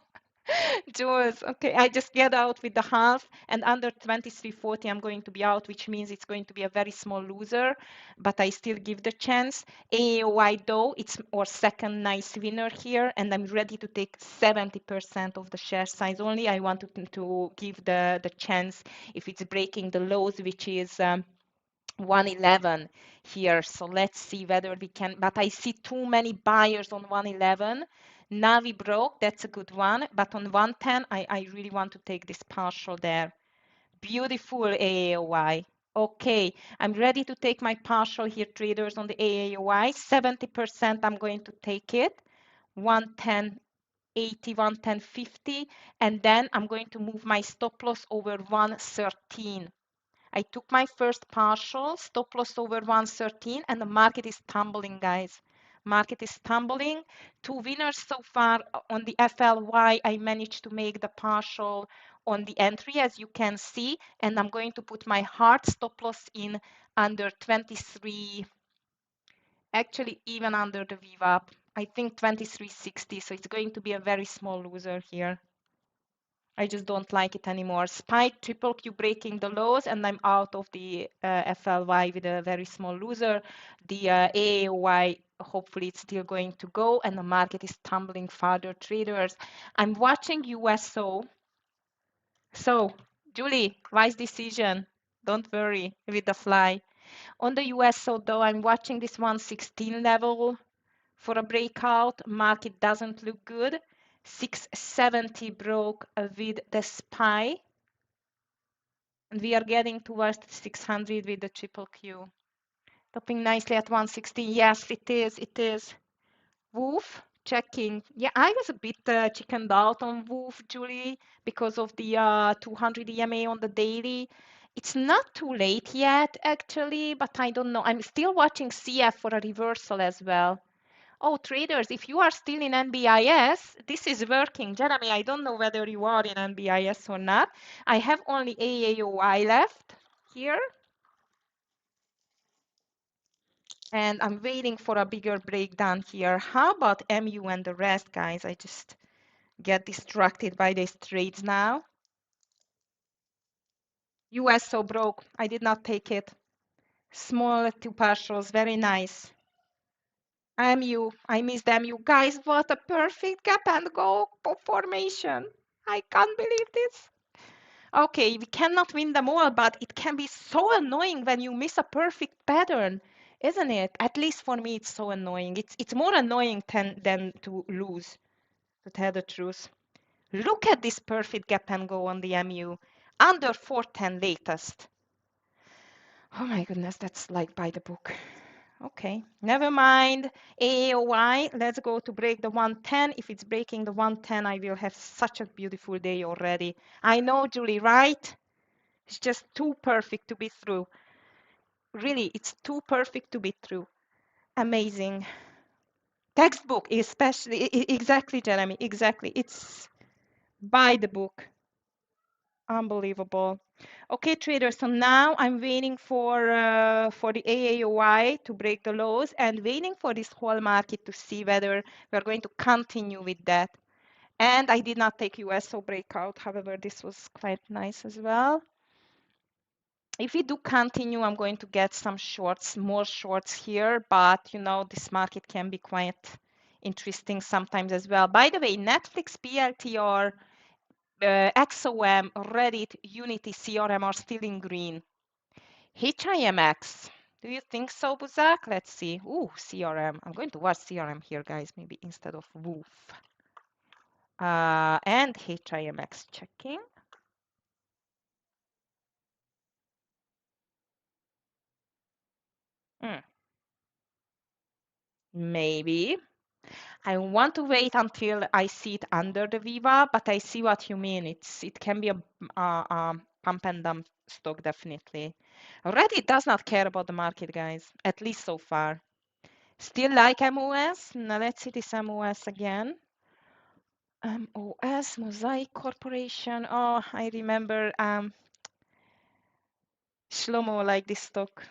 A: Jules, okay, I just get out with the half and under 23.40 I'm going to be out, which means it's going to be a very small loser, but I still give the chance. AOI though, it's our second nice winner here and I'm ready to take 70% of the share size only. I want to give the chance if it's breaking the lows, which is 111 here. So let's see whether we can, but I see too many buyers on 111. Navi broke, that's a good one. But on 110, I really want to take this partial there. Beautiful AAOI. Okay, I'm ready to take my partial here, traders, on the AAOI. 70%, I'm going to take it. 110.80, 110.50. And then I'm going to move my stop loss over 113. I took my first partial, stop loss over 113, and the market is tumbling, guys. Market is tumbling. Two winners so far on the FLY. I managed to make the partial on the entry, as you can see, and I'm going to put my hard stop loss in under 23, actually even under the VWAP. I think 23.60, so it's going to be a very small loser here. I just don't like it anymore. Spike, triple Q breaking the lows, and I'm out of the FLY with a very small loser. The AAY, hopefully it's still going to go, and the market is tumbling further, traders. I'm watching USO. So, Julie, wise decision. Don't worry with the fly. On the USO, though, I'm watching this 116 level for a breakout. Market doesn't look good. 670 broke with the SPY. And we are getting towards 600 with the triple Q. Topping nicely at 116. Yes, it is. It is. Wolf, checking. Yeah, I was a bit chickened out on Wolf, Julie, because of the 200 EMA on the daily. It's not too late yet, actually, but I don't know. I'm still watching CF for a reversal as well. Oh, traders, if you are still in NBIS, this is working. Jeremy, I don't know whether you are in NBIS or not. I have only AAOI left here. And I'm waiting for a bigger breakdown here. How about MU and the rest, guys? I just get distracted by these trades now. US so broke. I did not take it. Small two partials, very nice. MU, I missed MU. Guys, what a perfect gap and go formation. I can't believe this. Okay, we cannot win them all, but it can be so annoying when you miss a perfect pattern, isn't it? At least for me, it's so annoying. It's more annoying than to lose, to tell the truth. Look at this perfect gap and go on the MU. Under 410 latest. Oh my goodness, that's like by the book. Okay, never mind. AOI, let's go to break the 110. If it's breaking the 110, I will have such a beautiful day already. I know, Julie, right? It's just too perfect to be true. Really, it's too perfect to be true. Amazing. Textbook, especially, exactly, Jeremy, exactly. It's by the book. Unbelievable. Okay, traders, so now I'm waiting for the AAOI to break the lows and waiting for this whole market to see whether we're going to continue with that. And I did not take USO breakout. However, this was quite nice as well. If we do continue, I'm going to get some shorts, more shorts here, but you know, this market can be quite interesting sometimes as well. By the way, Netflix PLTR XOM, Reddit, Unity, CRM are still in green. HIMX, do you think so, Buzak? Let's see. Ooh, CRM. I'm going to watch CRM here, guys, maybe instead of WOOF. And HIMX checking. Maybe. I want to wait until I see it under the Viva, but I see what you mean. It can be a pump and dump stock, definitely. Reddit does not care about the market, guys, at least so far. Still like MOS. Now let's see this MOS again. MOS, Mosaic Corporation. Oh, I remember Shlomo like this stock,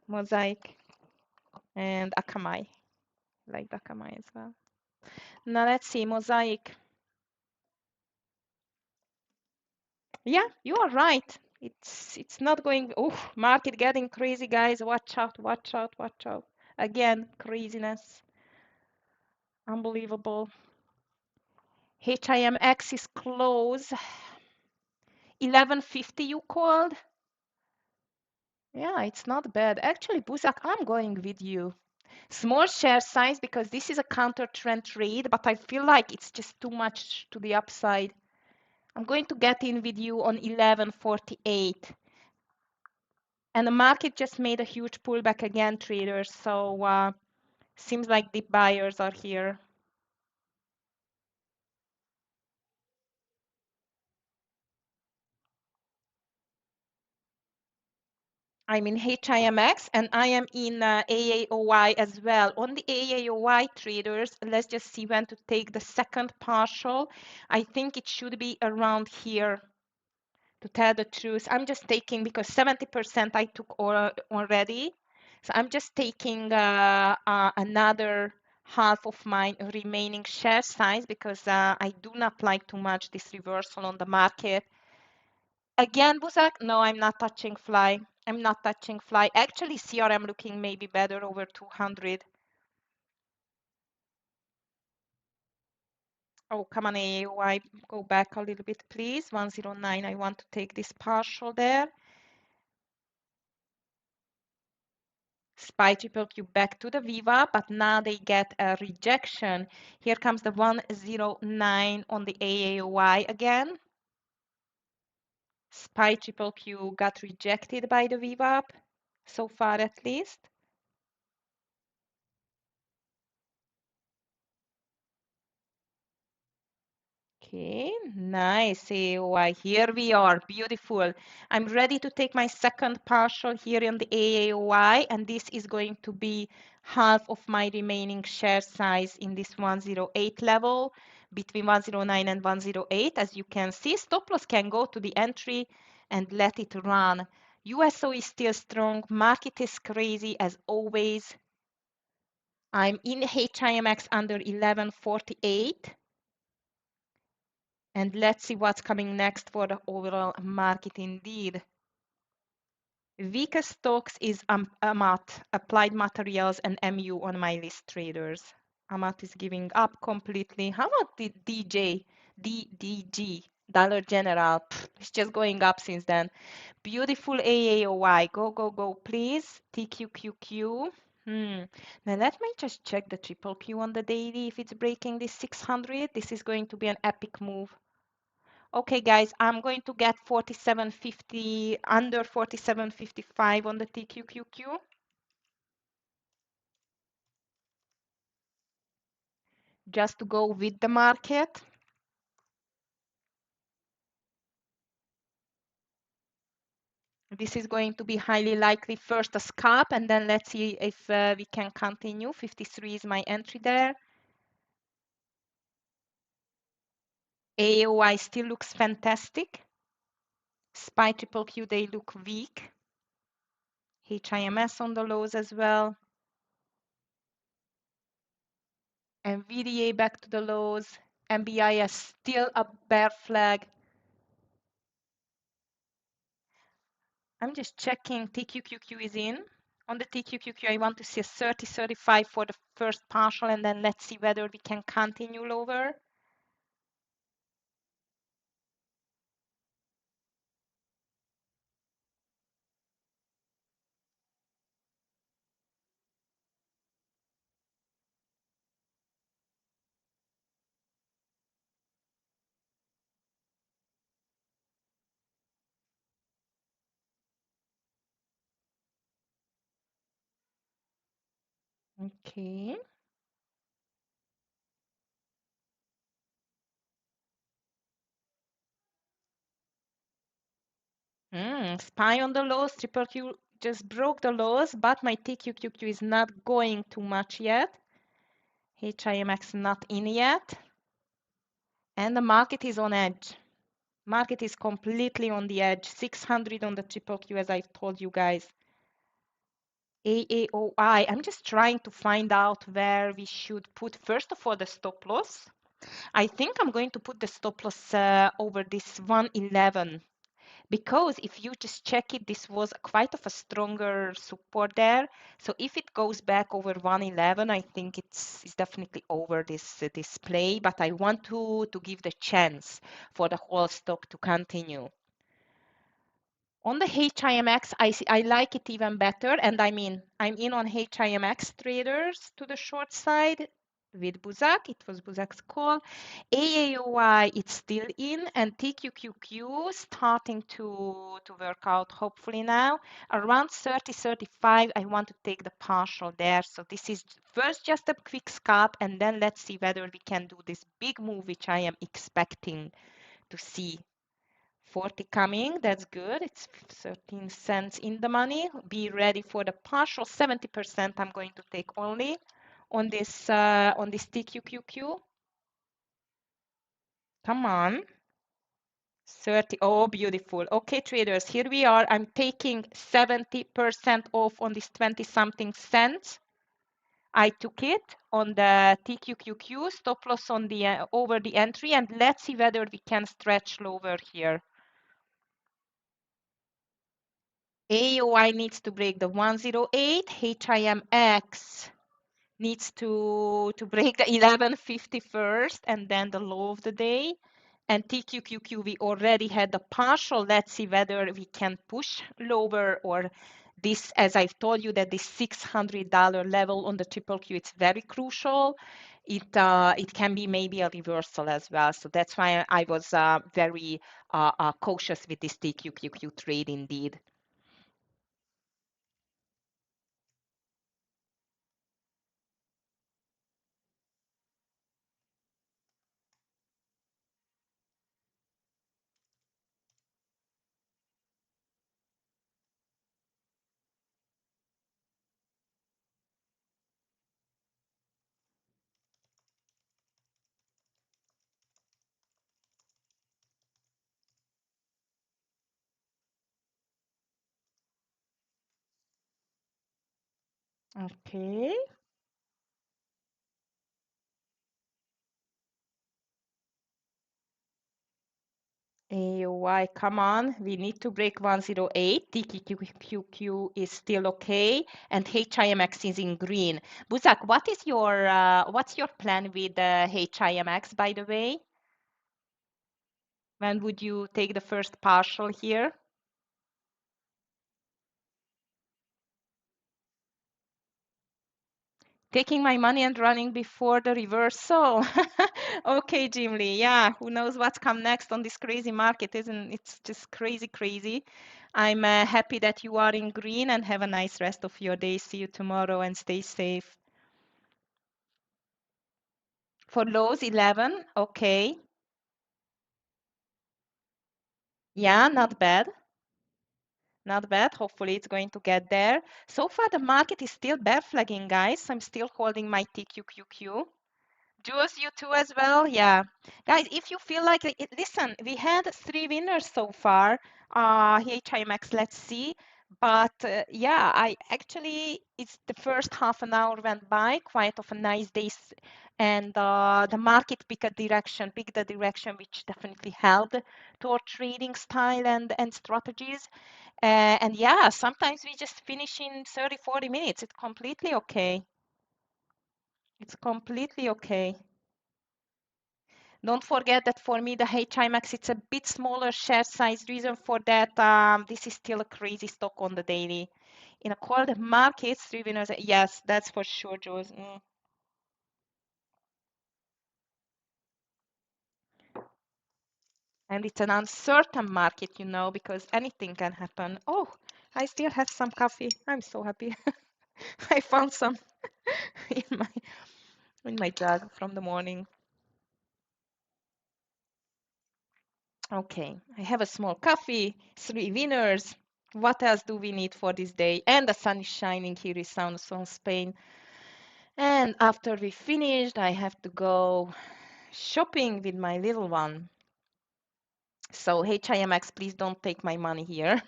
A: Mosaic, and Akamai, like Akamai as well. Now let's see, Mosaic. Yeah, you are right. It's not going. Oh, market getting crazy, guys. Watch out, watch out, watch out. Again, craziness. Unbelievable. HIMX is close. 1150 you called? Yeah, it's not bad. Actually, Buzak, I'm going with you. Small share size because this is a counter trend trade, but I feel like it's just too much to the upside. I'm going to get in with you on 1148. And the market just made a huge pullback again, traders. So seems like the buyers are here. I'm in HIMX and I am in AAOI as well. On the AAOI traders, let's just see when to take the second partial. I think it should be around here, to tell the truth. I'm just taking because 70% I took already. So I'm just taking another half of my remaining share size because I do not like too much this reversal on the market. Again, Buzak, no, I'm not touching fly. I'm not touching fly. Actually, CRM looking maybe better over 200. Oh, come on, AAY, go back a little bit, please. 109, I want to take this partial there. SPY triple Q back to the Viva, but now they get a rejection. Here comes the 109 on the AAY again. SPY triple Q got rejected by the Viva, so far at least. Okay, nice. AOI. Here we are. Beautiful. I'm ready to take my second partial here in the AAOI, and this is going to be half of my remaining share size in this 108 level, between 109 and 108. As you can see, stop loss can go to the entry and let it run. USO is still strong. Market is crazy as always. I'm in HIMX under 1148. And let's see what's coming next for the overall market indeed. Weakest stocks is AMAT, Applied Materials, and MU on my list, traders. AMAT is giving up completely. How about the DDG, Dollar General? It's just going up since then. Beautiful AAOI. Go, go, go, please. TQQQ. Now let me just check the triple Q on the daily. If it's breaking this 600, this is going to be an epic move. Okay, guys, I'm going to get 47.50, under 47.55 on the TQQQ. Just to go with the market. This is going to be highly likely first a scalp, and then let's see if we can continue. 53 is my entry there. AOI still looks fantastic. SPY triple Q, they look weak. HIMS on the lows as well. NVDA back to the lows. MBIS still a bear flag. I'm just checking TQQQ is in. On the TQQQ, I want to see a 30.35 for the first partial, and then let's see whether we can continue lower. Okay. SPY on the lows, triple Q just broke the lows, but my TQQQ is not going too much yet. HIMX not in yet. And the market is on edge. Market is completely on the edge. 600 on the triple Q, as I've told you guys. AAOI, I'm just trying to find out where we should put, first of all, the stop loss. I think I'm going to put the stop loss over this 111, because if you just check it, this was quite of a stronger support there. So if it goes back over 111, I think it's definitely over this play, but I want to give the chance for the whole stock to continue. On the HIMX, I like it even better. And I mean, I'm in on HIMX traders to the short side with Buzak. It was Buzak's call. AAOI, it's still in. And TQQQ starting to work out, hopefully now. Around 30, 35, I want to take the partial there. So this is first just a quick scalp. And then let's see whether we can do this big move, which I am expecting to see. 40 coming, that's good. It's 13 cents in the money. Be ready for the partial 70% I'm going to take only on this TQQQ. Come on. 30. Oh, beautiful. Okay, traders, here we are. I'm taking 70% off on this 20 something cents. I took it on the TQQQ, stop loss on the over the entry, and let's see whether we can stretch lower here. AOI needs to break the 108. HIMX needs to break the 1150 first and then the low of the day. And TQQQ, we already had the partial. Let's see whether we can push lower or this, as I've told you, that this $600 level on the triple Q, it's very crucial. It can be maybe a reversal as well. So that's why I was very cautious with this TQQQ trade indeed. Okay. AOY, come on. We need to break 108. TQQQ is still okay. And HIMX is in green. Buzak, what's your plan with HIMX, by the way? When would you take the first partial here? Taking my money and running before the reversal. Okay, Jim Lee. Yeah, who knows what's come next on this crazy market, isn't it? It's just crazy, crazy. I'm happy that you are in green and have a nice rest of your day. See you tomorrow and stay safe. For lows, 11. Okay. Yeah, not bad. Not bad. Hopefully it's going to get there. So far, the market is still bear flagging, guys. I'm still holding my TQQQ. Jules, you too as well? Yeah. Guys, if you feel like it, listen, we had three winners so far. HIMX, let's see. But yeah, I actually, it's the first half an hour went by, quite of a nice day. And the market picked the direction, which definitely helped to our trading style and strategies. And yeah, sometimes we just finish in 30, 40 minutes. It's completely okay. It's completely okay. Don't forget that for me, the HIMAX, it's a bit smaller share size. Reason for that, this is still a crazy stock on the daily. In a cold market, three winners, yes, that's for sure, Jules. And it's an uncertain market, you know, because anything can happen. Oh, I still have some coffee. I'm so happy. I found some. in my jug from the morning. Okay, I have a small coffee, 3 winners. What else do we need for this day? And the sun is shining here in South Spain. And after we finished, I have to go shopping with my little one. So HIMX, please don't take my money here.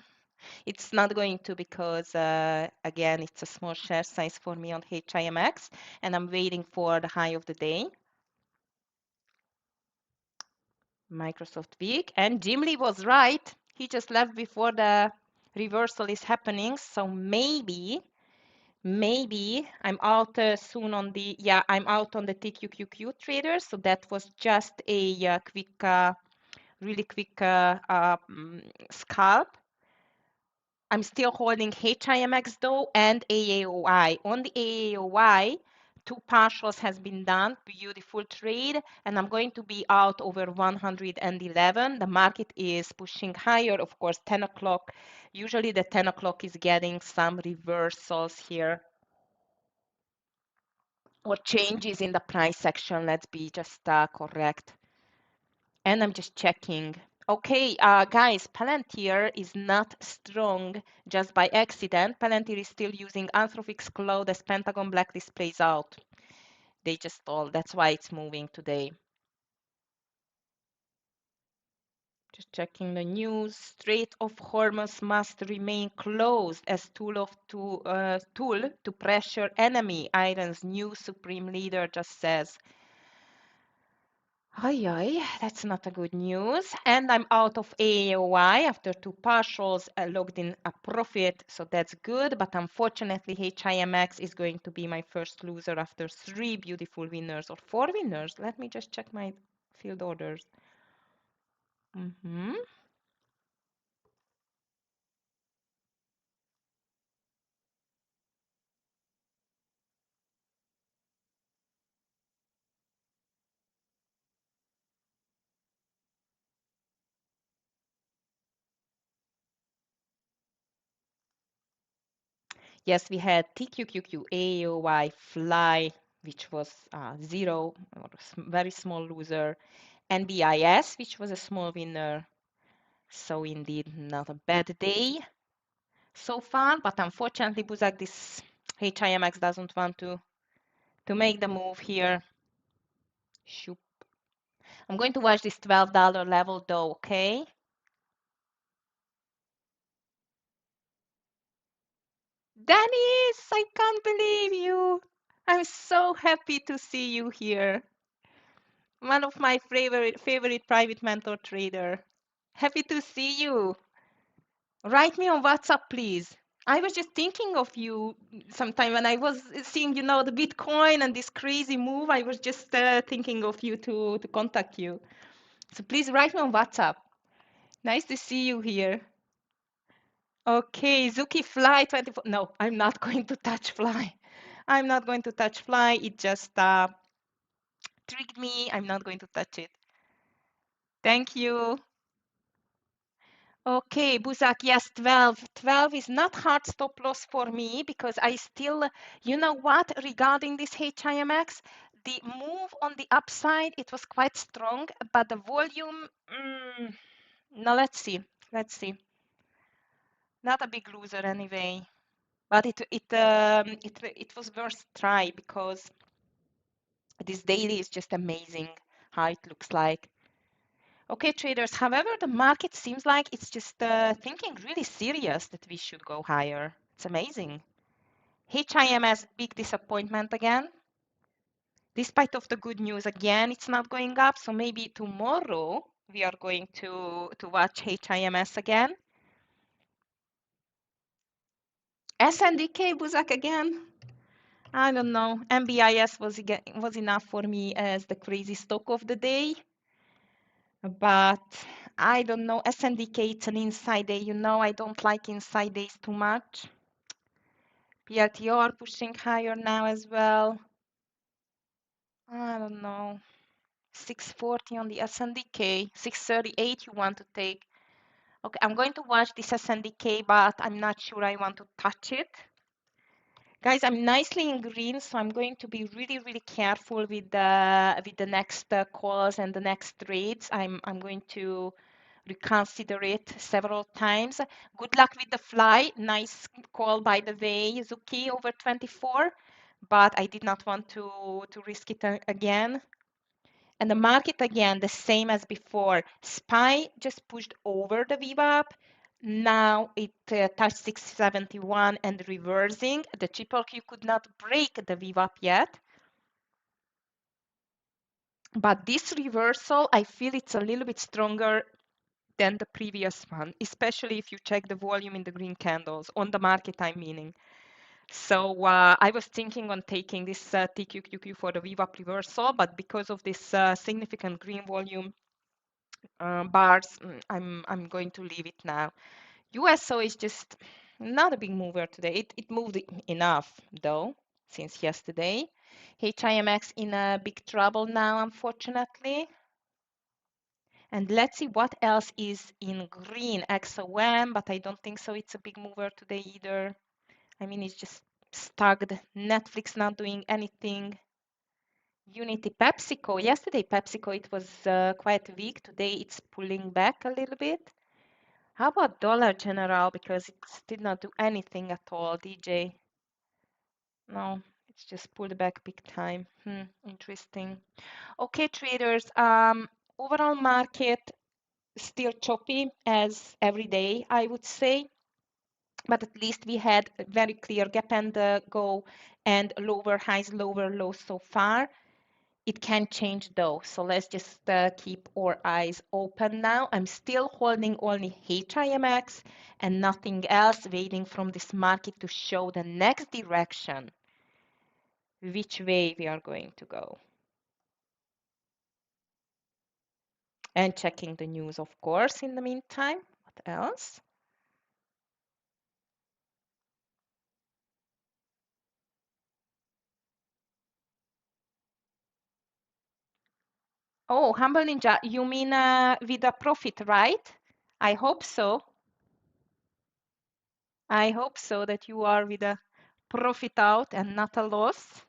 A: It's not going to because, again, it's a small share size for me on HIMX, and I'm waiting for the high of the day. Microsoft week. And Jim Lee was right. He just left before the reversal is happening. So maybe I'm out soon on the, yeah, I'm out on the TQQQ traders. So that was just a quick, really quick scalp. I'm still holding HIMX though and AAOI. On the AAOI, two partials has been done, beautiful trade, and I'm going to be out over 111. The market is pushing higher, of course, 10 o'clock. Usually the 10 o'clock is getting some reversals here or changes in the price action. Let's be just correct. And I'm just checking. Okay, guys, Palantir is not strong just by accident. Palantir is still using Anthropic's cloud as Pentagon blacklist plays out. They just stalled. That's why it's moving today. Just checking the news. Strait of Hormuz must remain closed as tool to pressure enemy. Iran's new supreme leader just says. Ay, that's not a good news. And I'm out of AAOI after two partials, logged in a profit, so that's good. But unfortunately, HIMX is going to be my first loser after 3 beautiful winners or 4 winners. Let me just check my field orders. Mhm. Yes, we had TQQQ, AOY, Fly, which was 0 or very small loser, and BIS, which was a small winner. So indeed, not a bad day so far, but unfortunately, Buzak, this HIMX doesn't want to make the move here. Shoop. I'm going to watch this $12 level though, okay? Dennis, I can't believe you. I'm so happy to see you here. One of my favorite private mentor trader. Happy to see you. Write me on WhatsApp, please. I was just thinking of you sometime when I was seeing, the Bitcoin and this crazy move. I was just thinking of you to contact you. So please write me on WhatsApp. Nice to see you here. Okay, Zuki Fly 24. No, I'm not going to touch Fly. I'm not going to touch Fly. It just tricked me. I'm not going to touch it. Thank you. Okay, Buzak, yes, 12. 12 is not hard stop loss for me because I still, you know what, regarding this HIMX, the move on the upside, it was quite strong, but the volume, no, let's see. Let's see. Not a big loser anyway, but it was worth try because this daily is just amazing how it looks like. Okay, traders. However, the market seems like it's just thinking really serious that we should go higher. It's amazing. HIMS, big disappointment again. Despite of the good news, again, it's not going up. So maybe tomorrow we are going to watch HIMS again. SNDK, Buzak again. I don't know. MBIS was enough for me as the crazy stock of the day. But I don't know. SNDK, it's an inside day. I don't like inside days too much. PLTR pushing higher now as well. I don't know. 640 on the SNDK. 638 you want to take. Okay, I'm going to watch this SNDK, but I'm not sure I want to touch it. Guys, I'm nicely in green, so I'm going to be really, really careful with the next calls and the next trades. I'm going to reconsider it several times. Good luck with the fly. Nice call, by the way, Zuki over 24, but I did not want to risk it again. And the market again, the same as before. SPY just pushed over the VWAP. Now it touched 671 and reversing. The triple Q could not break the VWAP yet. But this reversal, I feel it's a little bit stronger than the previous one, especially if you check the volume in the green candles on the market, I'm meaning. So I was thinking on taking this TQQQ for the VWAP reversal, but because of this significant green volume, bars, I'm going to leave it now. USO is just not a big mover today. It moved enough though since yesterday. HIMX in a big trouble now, unfortunately. And let's see what else is in green. XOM, but I don't think so. It's a big mover today either. I mean, it's just stuck. Netflix not doing anything. Unity, PepsiCo. Yesterday, PepsiCo, it was quite weak. Today, it's pulling back a little bit. How about Dollar General? Because it did not do anything at all, DJ. No, it's just pulled back big time. Interesting. Okay, traders. Overall market still choppy as every day, I would say. But at least we had a very clear gap and go and lower highs, lower lows so far. It can change though, so let's just keep our eyes open now. I'm still holding only HIMX and nothing else, waiting from this market to show the next direction, which way we are going to go. And checking the news, of course, in the meantime. What else? Oh, Humble Ninja, you mean with a profit, right? I hope so. I hope so that you are with a profit out and not a loss.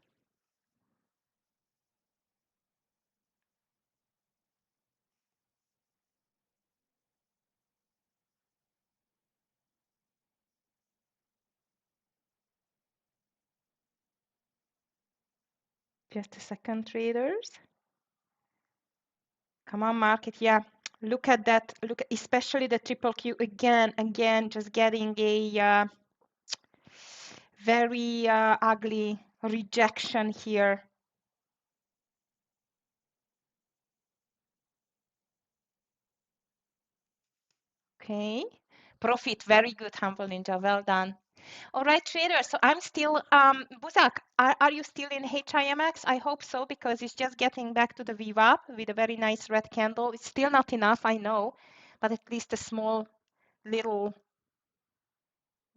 A: Just a second, traders. Come on, market. Yeah, look at that. Look, especially the triple Q again, just getting a very ugly rejection here. Okay, profit, very good, Humble Ninja. Well done. All right, traders. So I'm still, Buzak, are you still in HIMX? I hope so, because it's just getting back to the VWAP with a very nice red candle. It's still not enough, I know, but at least a small little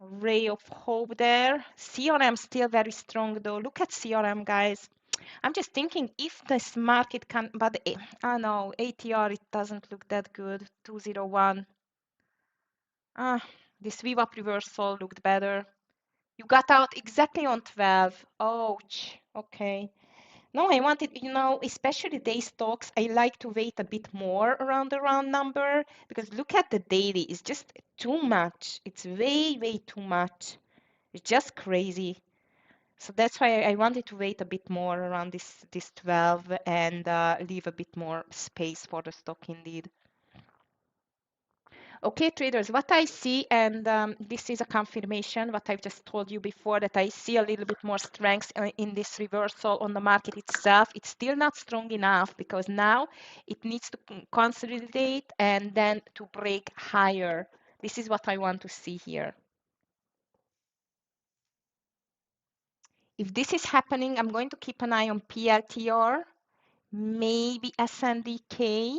A: ray of hope there. CRM still very strong though. Look at CRM, guys. I'm just thinking if this market can, but I know ATR, it doesn't look that good. 201. Ah, this VWAP reversal looked better. You got out exactly on 12. Ouch. Okay. No, I wanted, especially day stocks, I like to wait a bit more around the round number because look at the daily. It's just too much. It's way, way too much. It's just crazy. So that's why I wanted to wait a bit more around this 12 and leave a bit more space for the stock indeed. Okay, traders, what I see, and this is a confirmation, what I've just told you before, that I see a little bit more strength in this reversal on the market itself. It's still not strong enough because now it needs to consolidate and then to break higher. This is what I want to see here. If this is happening, I'm going to keep an eye on PLTR, maybe SNDK,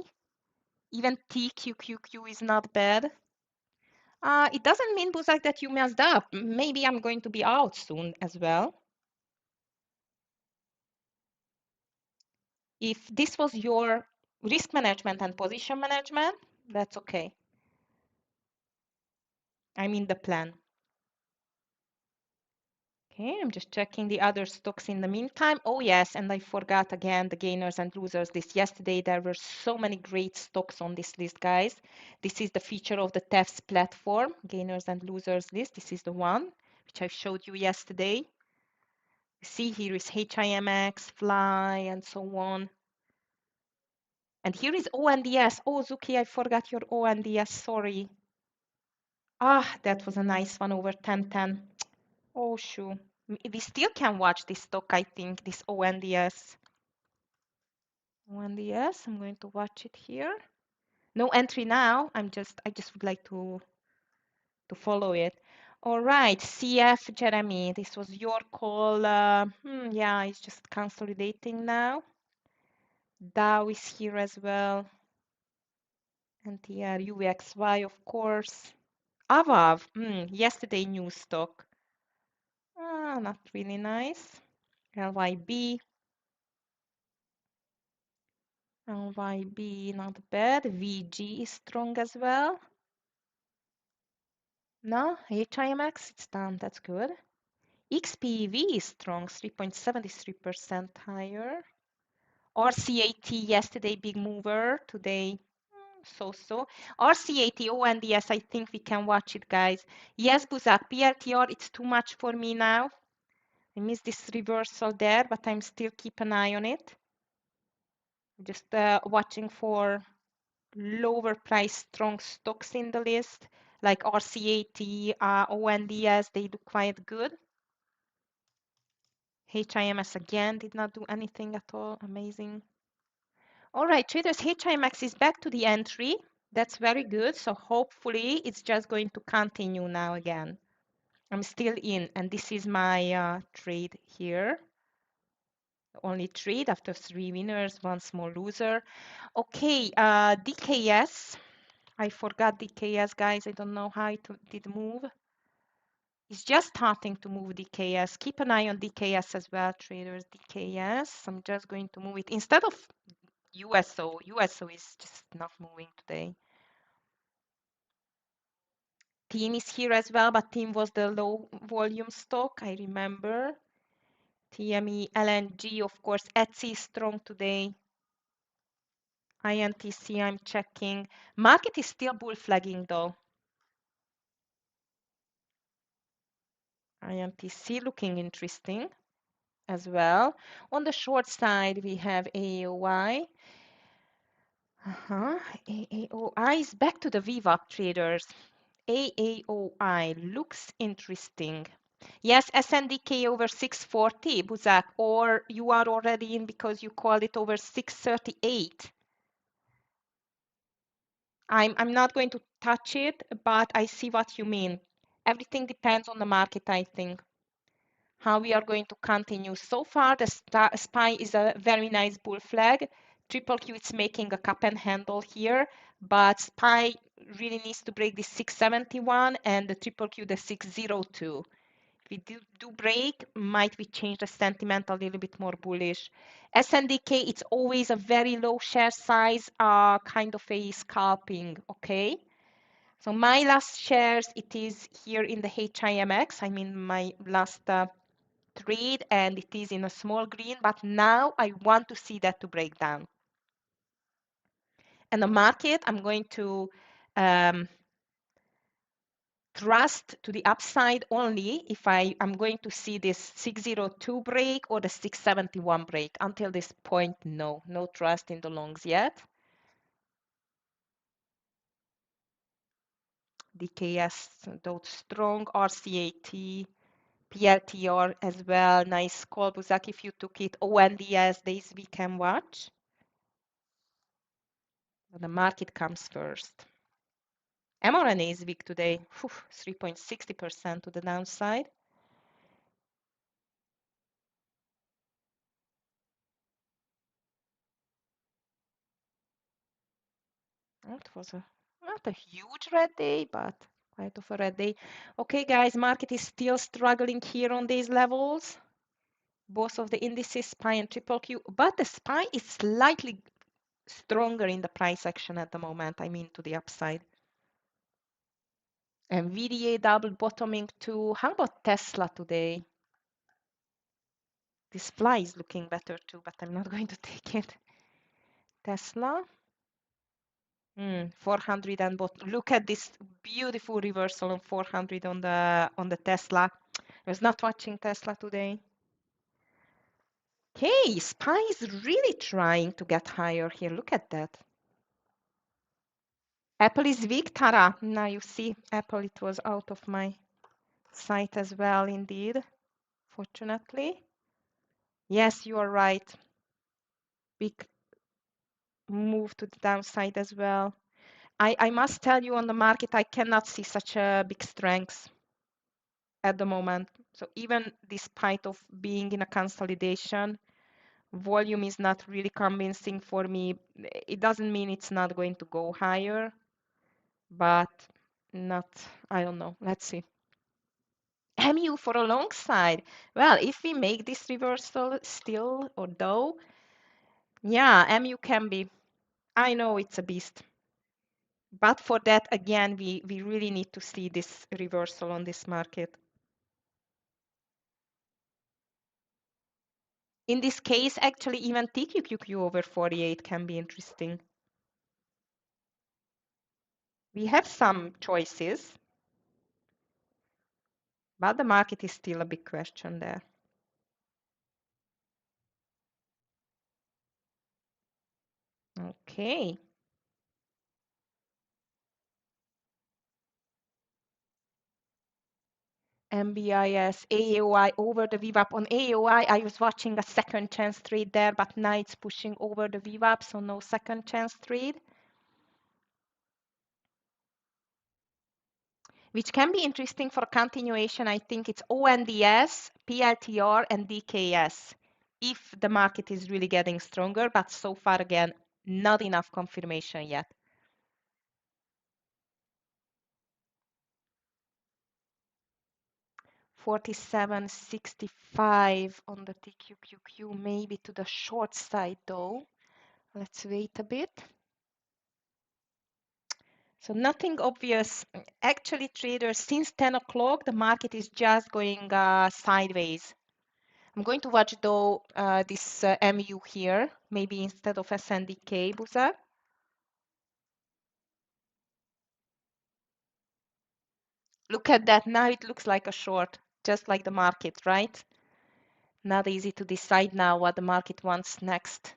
A: even TQQQ is not bad. It doesn't mean, Buzak, that you messed up. Maybe I'm going to be out soon as well. If this was your risk management and position management, that's okay. I mean the plan. Okay, I'm just checking the other stocks in the meantime. Oh yes, and I forgot again the gainers and losers list. Yesterday there were so many great stocks on this list, guys. This is the feature of the TEFS platform, gainers and losers list. This is the one which I showed you yesterday. See, here is HIMX, Fly, and so on. And here is ONDS. Oh, Zuki, I forgot your ONDS, sorry. Ah, that was a nice one over 1010. Oh, shoo. We still can watch this stock, I think, this ONDS. ONDS, I'm going to watch it here. No entry now. I just would like to follow it. All right, CF, Jeremy, this was your call. Yeah, it's just consolidating now. Dow is here as well. NTR, UVXY, of course. AVAV, yesterday new stock. Not really nice. LYB, LYB, not bad. VG is strong as well. No, HIMX, it's down, that's good. XPV is strong, 3.73% higher. RCAT yesterday, big mover. Today, so-so. RCAT, ONDS, I think we can watch it, guys. Yes, Buzak, PLTR, it's too much for me now. I missed this reversal there, but I'm still keep an eye on it. Just watching for lower price strong stocks in the list, like RCAT, ONDS, they do quite good. HIMS again did not do anything at all. Amazing. All right, traders, HIMX is back to the entry. That's very good. So hopefully it's just going to continue now again. I'm still in, and this is my trade here. Only trade after 3 winners, 1 small loser. Okay, DKS. I forgot DKS, guys. I don't know how it did move. It's just starting to move DKS. Keep an eye on DKS as well, traders. DKS. I'm just going to move it instead of USO. USO is just not moving today. Team is here as well, but Team was the low volume stock, I remember. TME, LNG, of course. Etsy is strong today. INTC, I'm checking. Market is still bull flagging though. INTC looking interesting as well. On the short side, we have AOI. AAOI is back to the VWAP traders. AAOI looks interesting. Yes, SNDK over 640, Buzak, or you are already in because you called it over 638. I'm not going to touch it, but I see what you mean. Everything depends on the market, I think. How we are going to continue. So far, the SPY is a very nice bull flag. Triple Q is making a cup and handle here, but SPY really needs to break the 671 and the Triple Q the 602. If we do break, might we change the sentiment a little bit more bullish? SNDK, it's always a very low share size, kind of a scalping, okay? So my last shares, it is here in the HIMX, I mean my last trade, and it is in a small green, but now I want to see that to break down. And the market, I'm going to trust to the upside only if I'm going to see this 602 break or the 671 break. Until this point, no trust in the longs yet. DKS, those strong, RCAT, PLTR as well. Nice call, Buzak, if you took it. ONDS, days we can watch. But the market comes first. mRNA is weak today, 3.60% to the downside. It was not a huge red day, but quite of a red day. Okay, guys, market is still struggling here on these levels. Both of the indices, SPY and Triple Q, but the SPY is slightly stronger in the price action at the moment, I mean to the upside. And VDA double bottoming too. How about Tesla today? This fly is looking better too, but I'm not going to take it. Tesla. 400 and what? Look at this beautiful reversal on 400 on the Tesla. I was not watching Tesla today. Okay, SPY is really trying to get higher here. Look at that. Apple is weak, Tara. Now you see Apple, it was out of my sight as well, indeed, fortunately. Yes, you are right. Big move to the downside as well. I must tell you on the market, I cannot see such a big strength at the moment. So even despite of being in a consolidation, volume is not really convincing for me. It doesn't mean it's not going to go higher, but not, I don't know. Let's see. MU for a long side. Well, if we make this reversal still or though, yeah, MU can be. I know it's a beast. But for that, again, we really need to see this reversal on this market. In this case, actually, even TQQQ over 48 can be interesting. We have some choices, but the market is still a big question there. Okay. MBIS, AOI over the VWAP. On AOI, I was watching a second chance trade there, but now it's pushing over the VWAP, so no second chance trade. Which can be interesting for continuation. I think it's ONDS, PLTR, and DKS if the market is really getting stronger, but so far, again, not enough confirmation yet. $47.65 on the TQQQ, maybe to the short side though. Let's wait a bit. So nothing obvious. Actually, traders, since 10 o'clock, the market is just going sideways. I'm going to watch though this MU here, maybe instead of SNDK, Buza. Look at that. Now it looks like a short, just like the market, right? Not easy to decide now what the market wants next.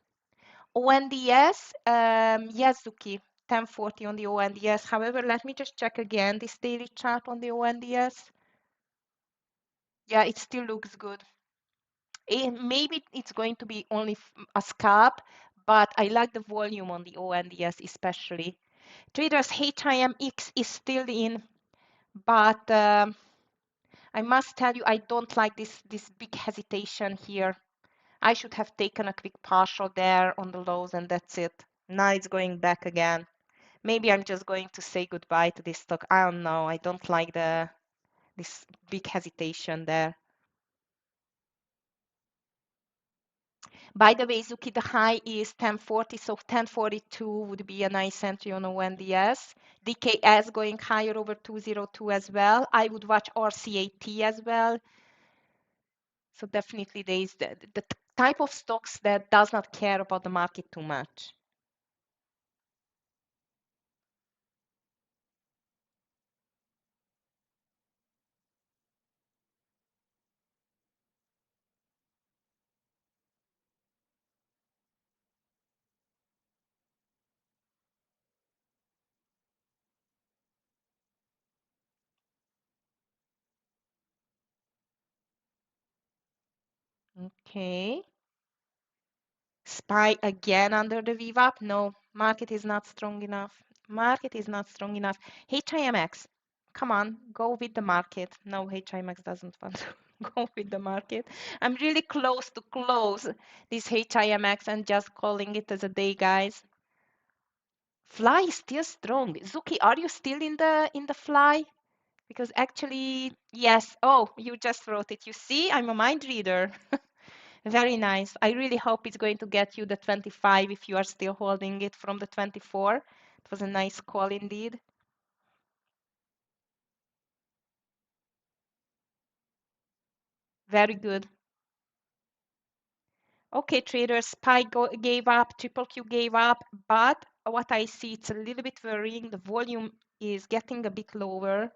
A: ONDS, yes, Zuki, 1040 on the ONDS. However, let me just check again this daily chart on the ONDS. Yeah, it still looks good. Maybe it's going to be only a scalp, but I like the volume on the ONDS especially. Traders HIMX is still in, but I must tell you, I don't like this big hesitation here. I should have taken a quick partial there on the lows and that's it. Now it's going back again. Maybe I'm just going to say goodbye to this stock. I don't know. I don't like this big hesitation there. By the way, Zuki, the high is 1040, so 1042 would be a nice entry on ONDS. DKS going higher over 202 as well. I would watch RCAT as well. So definitely there is the type of stocks that does not care about the market too much. Okay. SPY again under the VWAP? No, market is not strong enough. Market is not strong enough. HIMX, come on, go with the market. No, HIMX doesn't want to go with the market. I'm really close to close this HIMX and just calling it as a day, guys. Fly is still strong. Zuki, are you still in the fly? Because actually, yes. Oh, you just wrote it. You see, I'm a mind reader. Very nice. I really hope it's going to get you the 25 if you are still holding it from the 24. It was a nice call indeed. Very good. Okay, traders, SPY gave up, Triple Q gave up, but what I see, it's a little bit worrying. The volume is getting a bit lower,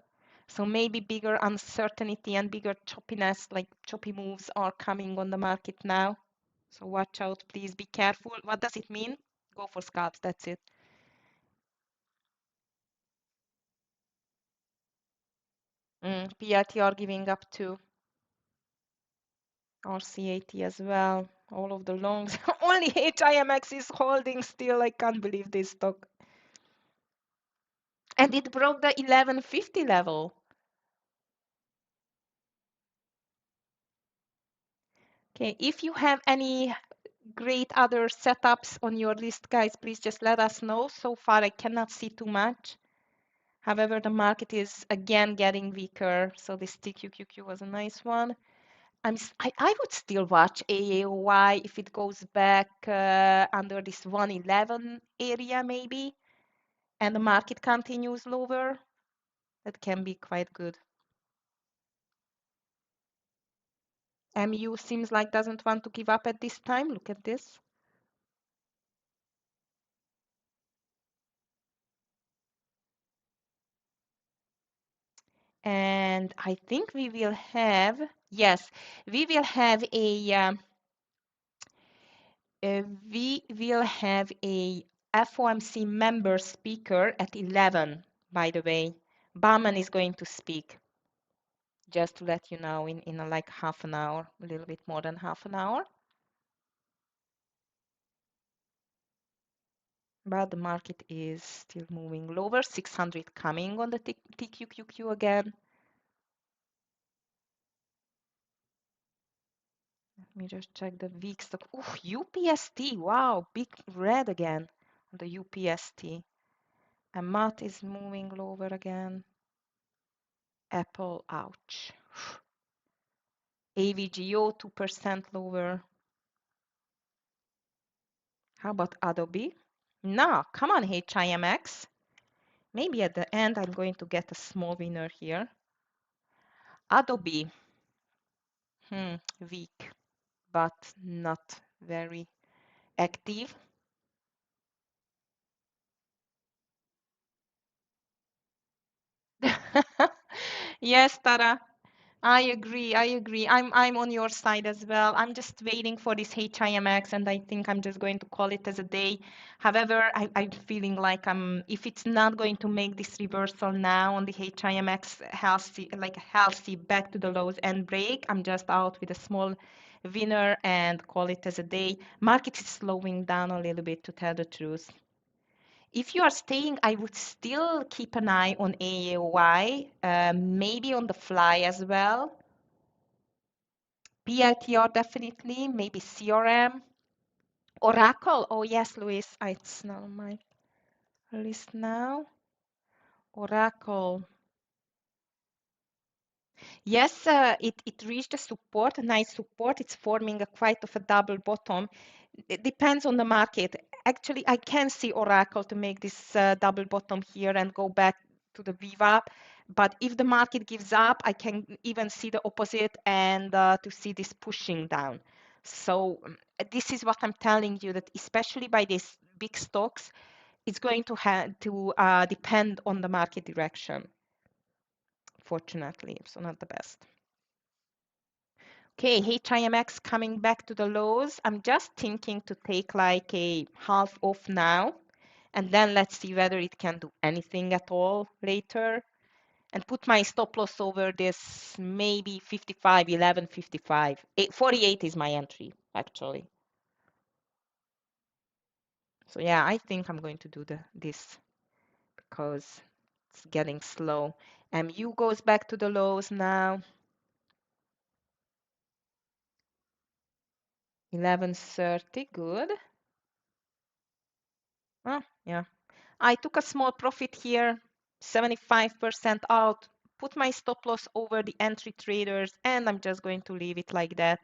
A: so maybe bigger uncertainty and bigger choppiness, like choppy moves are coming on the market now. So watch out, please be careful. What does it mean? Go for scalps, that's it. PLT are giving up too, RCAT as well. All of the longs. Only HIMX is holding still. I can't believe this stock. And it broke the 1150 level. Okay, if you have any great other setups on your list, guys, please just let us know. So far, I cannot see too much. However, the market is again getting weaker. So this TQQQ was a nice one. I would still watch AAOY if it goes back under this 111 area maybe, and the market continues lower. That can be quite good. MU seems like doesn't want to give up at this time. Look at this. And I think we will have, yes, we will have we will have a FOMC member speaker at 11, by the way. Bauman is going to speak, just to let you know, in like half an hour, a little bit more than half an hour. But the market is still moving lower, 600 coming on the TQQQ again. Let me just check the week stock. Ooh, UPST, wow, big red again on the UPST. And MAT is moving lower again. Apple, ouch. AVGO 2% lower. How about Adobe? No, come on, HIMX. Maybe at the end I'm going to get a small winner here. Adobe, weak, but not very active. Yes, Tara. I agree. I agree. I'm on your side as well. I'm just waiting for this HIMX, and I think I'm just going to call it as a day. However, I'm feeling like if it's not going to make this reversal now on the HIMX healthy, like healthy back to the lows and break, I'm just out with a small winner and call it as a day. Market is slowing down a little bit, to tell the truth. If you are staying, I would still keep an eye on AAY, maybe on the fly as well. PLTR definitely, maybe CRM. Oracle, oh yes, Luis, it's not on my list now. Oracle, yes, it reached a support, a nice support. It's forming a quite of a double bottom. It depends on the market. Actually, I can see Oracle to make this double bottom here and go back to the VWAP. But if the market gives up, I can even see the opposite and to see this pushing down. So this is what I'm telling you, that especially by these big stocks, it's going to have to depend on the market direction, fortunately. So not the best. Okay, HIMX coming back to the lows. I'm just thinking to take like a half off now, and then let's see whether it can do anything at all later. And put my stop loss over this maybe 55, 11, 55. 48 is my entry, actually. So yeah, I think I'm going to do this because it's getting slow. MU goes back to the lows now. 11:30, good. Oh, yeah. I took a small profit here, 75% out, put my stop loss over the entry traders, and I'm just going to leave it like that.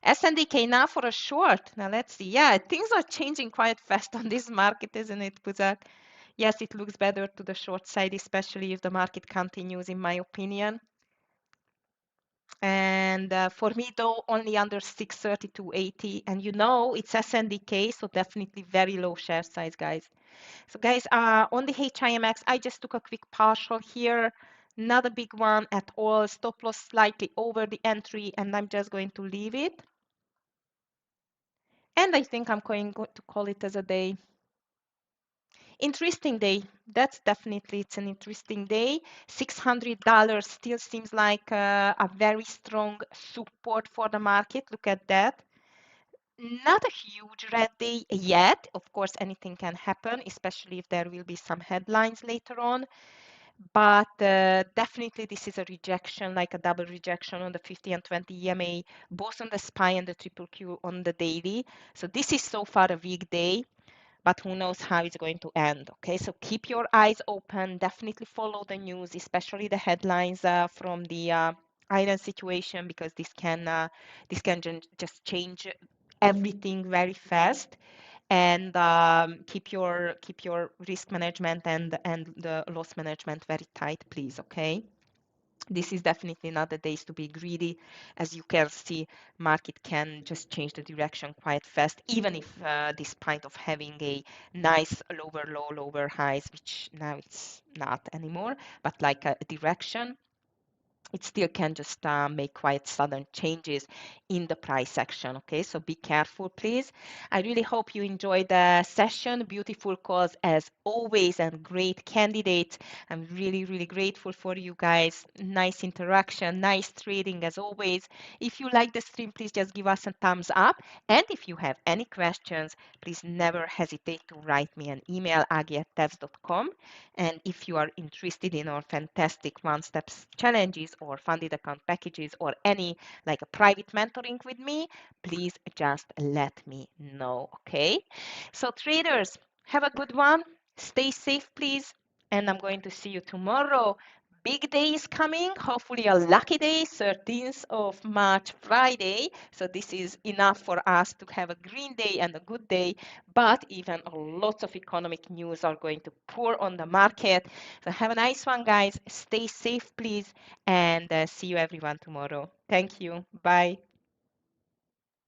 A: SNDK now for a short. Now let's see. Yeah, things are changing quite fast on this market, isn't it, Puzak? Yes, it looks better to the short side, especially if the market continues, in my opinion. And for me, though, only under 632.80. And you know, it's SNDK, so definitely very low share size, guys. So guys, on the HIMX, I just took a quick partial here. Not a big one at all. Stop loss slightly over the entry, and I'm just going to leave it. And I think I'm going to call it as a day. Interesting day. That's definitely, it's an interesting day. $600 still seems like a very strong support for the market. Look at that. Not a huge red day yet. Of course, anything can happen, especially if there will be some headlines later on. But definitely this is a rejection, like a double rejection on the 50 and 20 EMA, both on the SPY and the triple Q on the daily. So this is so far a weak day, but who knows how it's going to end. Okay, so keep your eyes open. Definitely follow the news, especially the headlines from the Iran situation, because this can just change everything very fast. And keep your risk management and the loss management very tight, please. Okay, this is definitely not the days to be greedy. As you can see, market can just change the direction quite fast, even if despite of having a nice lower low, lower highs, which now it's not anymore, but like a direction, it still can just make quite sudden changes in the price action. Okay, so be careful, please. I really hope you enjoyed the session. Beautiful calls as always and great candidates. I'm really, really grateful for you guys. Nice interaction, nice trading as always. If you like the stream, please just give us a thumbs up. And if you have any questions, please never hesitate to write me an email, agi@tefs.com. And if you are interested in our fantastic one-step challenges or funded account packages or any like a private mentoring with me, please just let me know. Okay. So traders, have a good one. Stay safe, please. And I'm going to see you tomorrow. Big day is coming, hopefully a lucky day, 13th of March, Friday. So this is enough for us to have a green day and a good day, but even lots of economic news are going to pour on the market. So have a nice one, guys. Stay safe, please, and see you everyone tomorrow. Thank you. Bye.